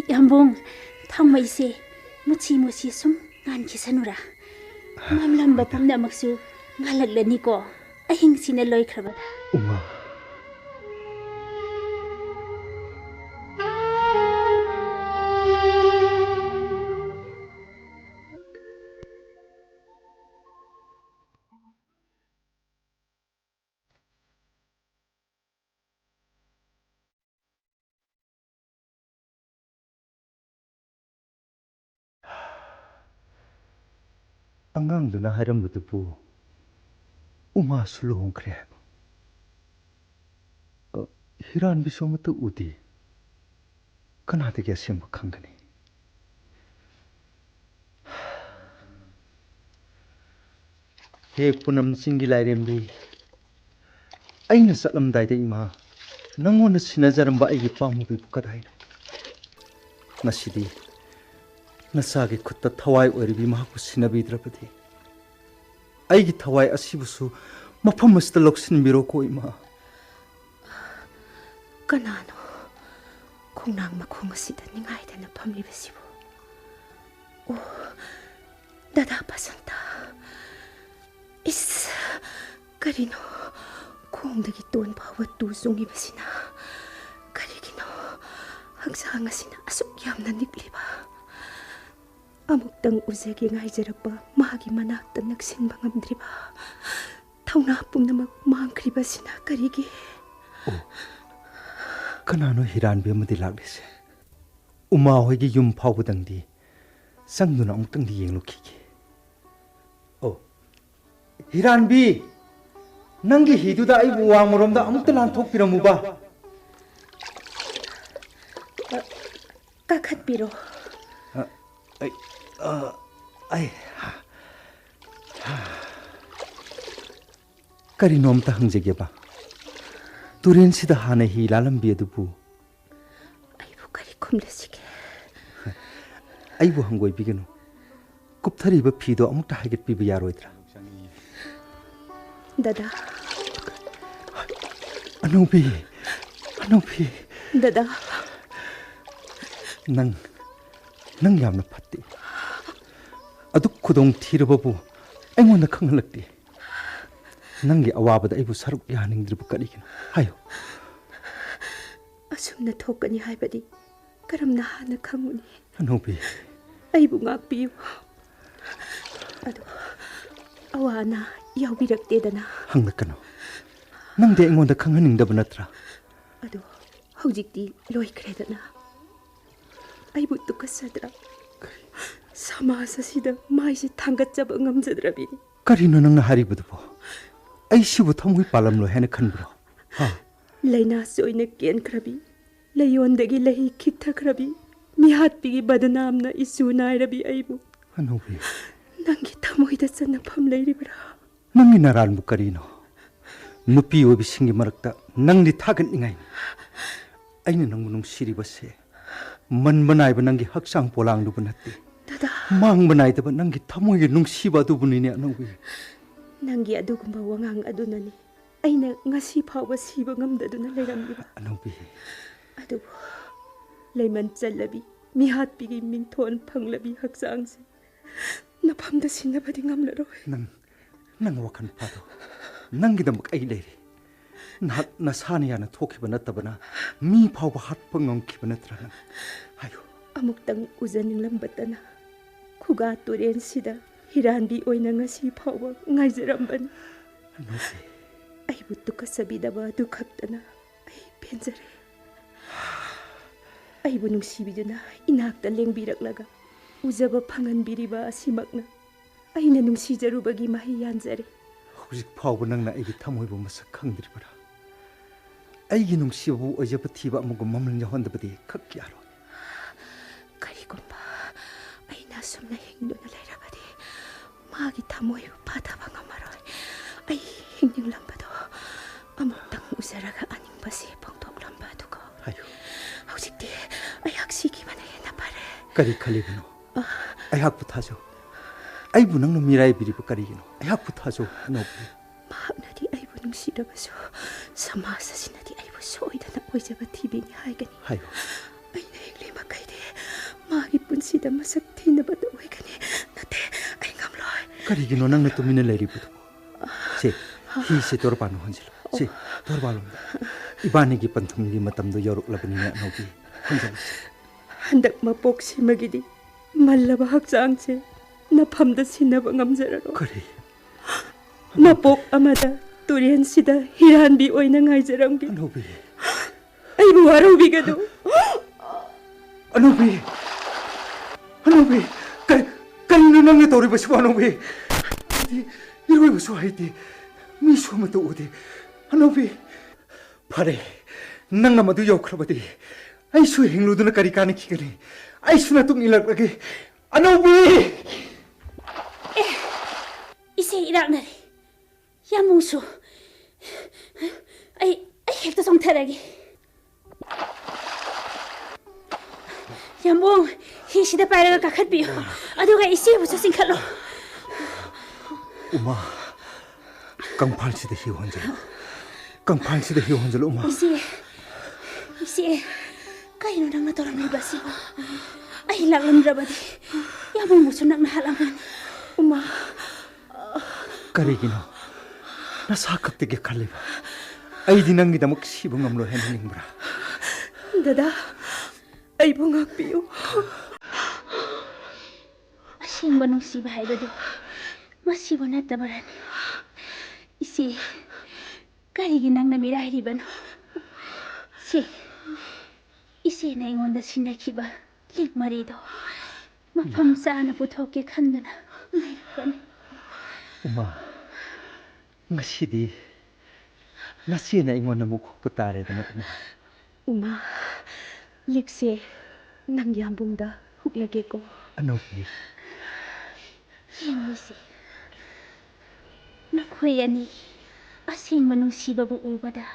ꯌꯥꯝꯕꯨꯡ, ꯊꯥꯎꯃꯩꯁꯦ ꯃꯨꯁꯤ ꯃꯨꯁꯤ ꯁꯨꯝ ꯉꯥꯟꯈꯤꯁꯅꯨꯔꯥ. ꯃꯝꯂꯝꯕ ꯄꯨꯝꯅꯃꯛꯁꯨ ꯉꯥꯜꯂꯛꯂꯅꯤꯀꯣ ꯑꯍꯤꯡꯁꯤꯅ ꯂꯣꯏꯈ꯭ꯔꯕꯗ. 우마. ꯑꯉꯥꯡꯗꯨꯅ ꯍꯥꯏꯔꯝꯕꯗꯨꯕꯨ ꯎꯃꯥꯁꯨ ꯂꯨꯍꯣꯡꯈ꯭ꯔꯦ ꯍꯥꯏꯕ. ꯍꯤꯔꯥꯟꯕꯤꯁꯨ ꯑꯃꯠꯇ ꯎꯗꯦ. ꯀꯅꯥꯗꯒꯤ ꯑꯁꯦꯡꯕ ꯈꯪꯒꯅꯤ? ꯍꯦ ꯄꯨꯅꯝ ꯆꯤꯡꯒꯤ ꯂꯥꯏꯔꯦꯝꯕꯤ, ꯑꯩꯅ ꯆꯠꯂꯝꯗꯥꯏꯗ ꯏꯃꯥ ꯅꯪꯉꯣꯟꯗ ꯁꯤꯟꯅꯖꯔꯝꯕ ꯑꯩꯒꯤ ꯄꯥꯝꯃꯨꯕꯤꯕꯨ ꯀꯗꯥꯏꯅꯣ? ꯉꯁꯤꯗꯤ ꯅꯆꯥꯒꯤ ꯈꯨꯠꯇ ꯊꯋꯥꯏ ꯑꯣꯏꯔꯤꯕꯤ ꯃꯍꯥꯛꯄꯨ ꯁꯤꯟꯅꯕꯤꯗ꯭ꯔꯕꯗꯤ ꯑꯩꯒꯤ ꯊꯋꯥꯏ ꯑꯁꯤꯕꯨꯁꯨ ꯃꯐꯝ ꯑꯁꯤꯗ ꯂꯧꯁꯤꯟꯕꯤꯔꯣꯀꯣ ꯏꯃꯥ. ꯀꯅꯥꯅꯣ ꯈꯣꯡꯅꯥꯡ ꯃꯈꯣꯡ ꯑꯁꯤꯗ ꯅꯤꯡꯉꯥꯏꯗꯅ ꯐꯝꯂꯤꯕꯁꯤꯕꯨ? ꯑꯣ, ꯗꯗꯥ ꯕꯁꯟꯇ. ꯏꯁ, ꯀꯔꯤꯅꯣ ꯈꯣꯡꯗꯒꯤ ꯇꯣꯟ ꯐꯥꯎꯕ ꯇꯨ ꯆꯨꯡꯉꯤꯕꯁꯤꯅ? ꯀꯔꯤꯒꯤꯅꯣ ꯍꯛꯆꯥꯡ ꯑꯁꯤꯅ ꯑꯁꯨꯛ ꯌꯥꯝꯅ ꯅꯤꯛꯂꯤꯕ? ꯑꯃꯨꯛꯇꯪ ꯎꯖꯒꯦ ꯉꯥꯏꯖꯔꯛꯄ ꯃꯥꯒꯤ ꯃꯅꯥꯛꯇ ꯅꯛꯁꯤꯟꯕ ꯉꯝꯗ꯭ꯔꯤꯕ ꯊꯧꯅꯥ ꯄꯨꯝꯅꯃꯛ ꯃꯥꯡꯈ꯭ꯔꯤꯕꯁꯤꯅ ꯀꯔꯤꯒꯤ? ꯀꯅꯥꯅꯣ ꯍꯤꯔꯥꯟꯕꯤ ꯑꯃꯗꯤ ꯂꯥꯛꯂꯤꯁꯦ? ꯎꯃꯥ ꯍꯣꯏꯒꯤ ꯌꯨꯝ ꯐꯥꯎꯕꯗꯪꯗꯤ ꯆꯪꯗꯨꯅ ꯑꯃꯨꯛꯇꯪꯗꯤ ꯌꯦꯡꯂꯨꯈꯤꯒꯦ. ꯑꯣ, ꯍꯤꯔꯥꯟꯕꯤ, ꯅꯪꯒꯤ ꯍꯤꯗꯨꯗ ꯑꯩꯕꯨ ꯋꯥꯡꯃꯔꯣꯝꯗ ꯑꯃꯨꯛꯇ ꯂꯥꯟꯊꯣꯛꯄꯤꯔꯝꯃꯨꯕ. ꯀꯥꯈꯠꯄꯤꯔꯣ. ꯀꯔꯤꯅꯣ ꯑꯝꯇ ꯍꯪꯖꯒꯦꯕ. ꯇꯨꯔꯦꯟꯁꯤꯗ ꯍꯥꯟꯅ ꯍꯤ ꯂꯥꯜꯂꯝꯕꯤ ꯑꯗꯨꯕꯨ ꯑꯩꯕꯨ ꯀꯔꯤ ꯈꯨꯝꯂꯁꯤꯒꯦ? ꯑꯩꯕꯨ ꯍꯪꯒꯣꯏꯕꯤꯒꯅꯨ. ꯀꯨꯞꯊꯔꯤꯕ ꯐꯤꯗꯣ ꯑꯃꯨꯛꯇ ꯍꯥꯏꯒꯠꯄꯤꯕ ꯌꯥꯔꯣꯏꯗ꯭ꯔꯥ? ꯗꯗꯥ. ꯑꯅꯧꯕꯤ, ꯑꯅꯧꯕꯤ. ꯗꯗꯥ. ꯅꯪ ꯌꯥꯝꯅ ꯐꯠꯇꯦ. ꯑꯗꯨꯛ ꯈꯨꯗꯣꯡ ꯊꯤꯔꯕꯕꯨ ꯑꯩꯉꯣꯟꯗ ꯈꯪꯍꯜꯂꯛꯇꯦ. ꯅꯪꯒꯤ ꯑꯋꯥꯕꯗ ꯑꯩꯕꯨ ꯁꯔꯨꯛ ꯌꯥꯍꯟꯅꯤꯡꯗ꯭ꯔꯤꯕ ꯀꯔꯤꯒꯤꯅꯣ? ꯍꯥꯏꯌꯣ. ꯑꯁꯨꯝꯅ ꯊꯣꯛꯀꯅꯤ ꯍꯥꯏꯕꯗꯤ ꯀꯔꯝꯅ ꯍꯥꯟꯅ ꯈꯪꯉꯨꯅꯤ? ꯑꯅꯧꯕꯤ, ꯑꯩꯕꯨ ꯉꯥꯛꯄꯤꯌꯨ. ꯑꯗꯣ ꯑꯋꯥ ꯑꯅꯥ ꯌꯥꯎꯕꯤꯔꯛꯇꯦꯗꯅ? ꯍꯪꯂꯛꯀꯅꯨ. ꯅꯪꯗꯤ ꯑꯩꯉꯣꯟꯗ ꯈꯪꯍꯟꯅꯤꯡꯗꯕ ꯅꯠꯇ꯭ꯔꯥ? ꯑꯗꯣ ꯍꯧꯖꯤꯛꯇꯤ ꯂꯣꯏꯈ꯭ꯔꯦꯗꯅ. ꯑꯩꯕꯨ ꯇꯨꯀꯠꯆꯗ꯭ꯔꯥ? ꯁꯃꯥꯖ ꯑꯁꯤꯗ ꯃꯥꯏꯁꯦ ꯊꯥꯡꯒꯠꯆꯕ ꯉꯝꯖꯗ꯭ꯔꯕꯤꯅꯤ. ꯀꯔꯤꯅꯣ ꯅꯪꯅ ꯍꯥꯏꯔꯤꯕꯗꯨꯕꯣ? ꯑꯩ ꯁꯤꯕꯨ ꯊꯃꯣꯏ ꯄꯥꯜꯂꯝꯂꯣꯏ ꯍꯥꯏꯅ ꯈꯟꯕ꯭ꯔꯣ? ꯂꯩꯅꯥꯁꯨ ꯑꯣꯏꯅ ꯀꯦꯟꯈ꯭ꯔꯕꯤ, ꯂꯩꯌꯣꯟꯗꯒꯤ ꯂꯩꯍꯤ ꯈꯤꯛꯊꯈ꯭ꯔꯕꯤ, ꯃꯤꯍꯥꯠꯄꯤꯒꯤ ꯕꯗꯅꯥꯝꯅ ꯏꯁꯨ ꯅꯥꯏꯔꯕꯤ ꯑꯩꯕꯨ ꯑꯅꯧꯕꯤ, ꯅꯪꯒꯤ ꯊꯃꯣꯏꯗ ꯆꯟꯅꯐꯝ ꯂꯩꯔꯤꯕ꯭ꯔꯥ? ꯅꯪꯒꯤ ꯅꯔꯥꯟꯕꯨ ꯀꯔꯤꯅꯣ? ꯅꯨꯄꯤ ꯑꯣꯏꯕꯤꯁꯤꯡꯒꯤ ꯃꯔꯛꯇ ꯅꯪꯗꯤ ꯊꯥꯒꯠꯅꯤꯡꯉꯥꯏꯅꯤ. ꯑꯩꯅ ꯅꯪꯕꯨ ꯅꯨꯡꯁꯤꯔꯤꯕꯁꯦ ꯃꯟꯕ ꯅꯥꯏꯕ ꯅꯪꯒꯤ ꯍꯛꯆꯥꯡ ꯄꯣꯂꯥꯡꯗꯨꯕꯨ ꯅꯠꯇꯦ. ꯗꯗꯥ. ꯃꯥꯡꯕ ꯅꯥꯏꯗꯕ ꯅꯪꯒꯤ ꯊꯃꯣꯏꯒꯤ ꯅꯨꯡꯁꯤꯕ ꯑꯗꯨꯕꯨꯅꯤꯅꯦ ꯑꯅꯧꯕꯤ. ꯅꯪꯒꯤ ꯑꯗꯨꯒꯨꯝꯕ ꯋꯥꯉꯥꯡ ꯑꯗꯨꯅꯅꯤ ꯑꯩꯅ ꯉꯁꯤ ꯐꯥꯎꯕ ꯁꯤꯕ ꯉꯝꯗꯗꯨꯅ ꯂꯩꯔꯝꯂꯤꯕ. ꯑꯅꯧꯕꯤ. ꯑꯗꯨꯕꯨ ꯂꯩꯃꯟ ꯆꯜꯂꯕꯤ, ꯃꯤꯍꯥꯠꯄꯤꯒꯤ ꯃꯤꯡꯊꯣꯟ ꯐꯪꯂꯕꯤ ꯍꯛꯆꯥꯡꯁꯦ ꯅꯐꯝꯗ ꯁꯤꯟꯅꯕꯗꯤ ꯉꯝꯂꯔꯣꯏ. ꯅꯪ ꯋꯥꯈꯜ ꯐꯥꯗꯣ. ꯅꯪꯒꯤꯗꯃꯛ ꯑꯩ ꯂꯩꯔꯤ. ꯅꯍꯥꯛ ꯅꯁꯥꯅ ꯌꯥꯅ ꯊꯣꯛꯈꯤꯕ ꯅꯠꯇꯕꯅ ꯃꯤ ꯐꯥꯎꯕ ꯍꯥꯠꯄ ꯉꯝꯈꯤꯕ ꯅꯠꯇ꯭ꯔꯥ ꯅꯪ? ꯍꯥꯏꯌꯣ. ꯑꯃꯨꯛꯇꯪ ꯎꯖꯅꯤꯡꯂꯝꯕꯇꯅ ꯈꯨꯒꯥ ꯇꯨꯔꯦꯟꯁꯤꯗ ꯍꯤꯔꯥꯟꯕꯤ ꯑꯣꯏꯅ ꯉꯁꯤ ꯐꯥꯎꯕ ꯉꯥꯏꯖꯔꯝꯕꯅꯤ. ꯑꯩꯕꯨ ꯇꯨꯀꯠꯆꯕꯤꯗꯕ ꯑꯗꯨ ꯈꯛꯇꯅ ꯑꯩ ꯄꯦꯟꯖꯔꯦ. ꯑꯩꯕꯨ ꯅꯨꯡꯁꯤꯕꯤꯗꯨꯅ ꯏꯅꯥꯛꯇ ꯂꯦꯡꯕꯤꯔꯛꯂꯒ ꯎꯖꯕ ꯐꯪꯍꯟꯕꯤꯔꯤꯕ ꯑꯁꯤꯃꯛꯅ ꯑꯩꯅ ꯅꯨꯡꯁꯤꯖꯔꯨꯕꯒꯤ ꯃꯍꯩ ꯌꯥꯟꯖꯔꯦ. ꯍꯧꯖꯤꯛ ꯐꯥꯎꯕ ꯅꯪꯅ ꯑꯩꯒꯤ ꯊꯃꯣꯏꯕꯨ ꯃꯁꯛ ꯈꯪꯗ꯭ꯔꯤꯕꯔꯥ? ꯑꯩꯒꯤ ꯅꯨꯡꯁꯤꯕꯕꯨ ꯑꯣꯏꯖꯕ ꯊꯤꯕ ꯑꯃꯒꯨꯝ ꯃꯃꯜ ꯌꯥꯎꯍꯟꯗꯕꯗꯤ ꯈꯛ ꯌꯥꯔꯣꯏ. ꯀꯔꯤꯒꯨꯝꯕ ꯑꯩꯅ ꯑꯁꯨꯝꯅ ꯍꯤꯡꯗꯨꯅ ꯂꯩꯔꯕꯗꯤ ꯃꯥꯒꯤ ꯊꯃꯣꯏꯕꯨ ꯐꯥꯊꯕ ꯉꯝꯃꯔꯣꯏ. ꯑꯩ ꯍꯤꯡꯅꯤꯡꯂꯝꯕꯗꯣ ꯑꯃꯨꯛꯇꯪ ꯎꯖꯔꯒ ꯑꯅꯤꯡꯕꯁꯦ ꯐꯣꯡꯗꯣꯛꯂꯝꯕ ꯑꯗꯨꯒ ꯍꯧꯖꯤꯛꯇꯤ ꯑꯩꯍꯥꯛ ꯁꯤꯈꯤꯕꯅ ꯍꯦꯟꯅ ꯐꯔꯦ. ꯀꯔꯤ ꯈꯜꯂꯤꯕꯅꯣ? ꯑꯩꯍꯥꯛꯄꯨ ꯊꯥꯖꯧ. ꯑꯩꯕꯨ ꯅꯪꯅ ꯃꯤꯔꯥꯏꯕꯤꯔꯤꯕ ꯀꯔꯤꯒꯤꯅꯣ? ꯑꯩꯍꯥꯛꯄꯨ ꯊꯥꯖꯧ ꯑꯅꯧꯕꯤ. ꯃꯍꯥꯛꯅꯗꯤ ꯑꯩꯕꯨ ꯅꯨꯡꯁꯤꯔꯕꯁꯨ ꯁꯃꯥꯖ ꯑꯁꯤꯅꯗꯤ ꯑꯩꯕꯨ ꯁꯣꯏꯗꯅ ꯑꯣꯏꯖꯕ ꯊꯤꯕꯤꯅꯤ ꯍꯥꯏꯒꯅꯤ. ꯍꯥꯏꯌꯣ. ꯑꯩꯅ ꯍꯤꯡꯂꯤ ꯃꯈꯩꯗꯤ ꯃꯥꯒꯤ ꯄꯨꯟꯁꯤꯗ ꯃꯁꯛ ꯊꯤꯅꯕꯗ ꯑꯣꯏꯒꯅꯤ. ꯅꯠꯇꯦ, ꯑꯩ ꯉꯝꯂꯣꯏ. ꯀꯔꯤꯒꯤꯅꯣ ꯅꯪꯅ ꯇꯨꯃꯤꯟꯅ ꯂꯩꯔꯤꯕꯗꯨꯕꯨ? ꯁꯦ, ꯍꯤꯁꯦ ꯇꯣꯔꯕꯥꯟ ꯍꯣꯟꯖꯤꯜꯂꯨ. ꯁꯦ, ꯇꯣꯔꯕꯥꯟꯂꯣꯝꯗ. ꯏꯕꯥꯅꯤꯒꯤ ꯄꯟꯊꯨꯡꯒꯤ ꯃꯇꯝꯗꯣ ꯌꯧꯔꯛꯂꯕꯅꯤꯅ ꯑꯅꯧꯕꯤ. ꯍꯣꯟꯖꯤꯜꯂꯁꯤ. ꯍꯟꯗꯛ ꯃꯄꯣꯛꯁꯤꯃꯒꯤꯗꯤ ꯃꯜꯂꯕ ꯍꯛꯆꯥꯡꯁꯦ ꯅꯐꯝꯗ ꯁꯤꯟꯅꯕ ꯉꯝꯖꯔꯔꯣꯏ. ꯀꯔꯤ? ꯃꯄꯣꯛ ꯑꯃꯗ ꯇꯨꯔꯦꯟꯁꯤꯗ ꯍꯤꯔꯥꯟꯕꯤ ꯑꯣꯏꯅ ꯉꯥꯏꯖꯔꯝꯒꯦ. ꯑꯅꯧꯕꯤ. ꯑꯩꯕꯨ ꯋꯥꯔꯧꯕꯤꯒꯅꯨ. ꯑꯅꯧꯕꯤ. ꯑꯅꯧꯕꯤ. ꯀꯔꯤꯅꯣ ꯅꯪꯅ ꯇꯧꯔꯤꯕꯁꯤꯕꯨ ꯑꯅꯧꯕꯤ ꯏꯔꯣꯏꯕꯁꯨ ꯍꯩꯇꯦ ꯃꯤꯁꯨ ꯑꯃꯠꯇ ꯎꯗꯦ ꯑꯅꯧꯕꯤ ꯐꯔꯦ ꯅꯪꯅ ꯃꯗꯨ ꯌꯧꯈ꯭ꯔꯕꯗꯤ ꯑꯩꯁꯨ ꯍꯤꯡꯂꯨꯗꯨꯅ ꯀꯔꯤ ꯀꯥꯟꯅꯈꯤꯒꯅꯤ ꯑꯩꯁꯨ ꯅꯇꯨꯡ ꯏꯜꯂꯛꯂꯒꯦ ꯑꯅꯧꯕꯤ 이세 일학날이 야무수 아이 핵도 성탈하기 야몽 희시대 빠르가 가칸비요 아두가 이세부터 생칼로 우마 깡판시대 희원절 깡판시대 희원절 우마 이세 kaino nang natorang nilbasibo ay laklam rabadi yamong muso nang nahalangan Uma karigino nasakaptige kalliba aydi nangidamok sibungamlo henningbra Dada ay bungakpiyo asing banong siba haibado masibo na tabaran isi kariginang namirahiribano si isi na ingonda sinakiba lig marido mapam sana putoke kandana mayroon Uma ngasidi nasina ingon na mukho tare da na Uma likse nang yambungda huklage ko ano bi Yamisi nakoy ani asing manong siba bu ubada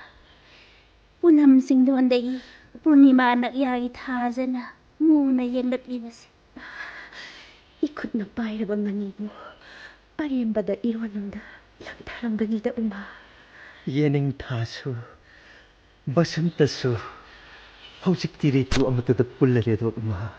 punam sing doon day Purnima na iyagi thazana muna yenlat ibas ikut na pairabang nangibo parembada irwananda langtarambanida Uma yening thasu basantasu hauzik tiritu amatada pullare do uma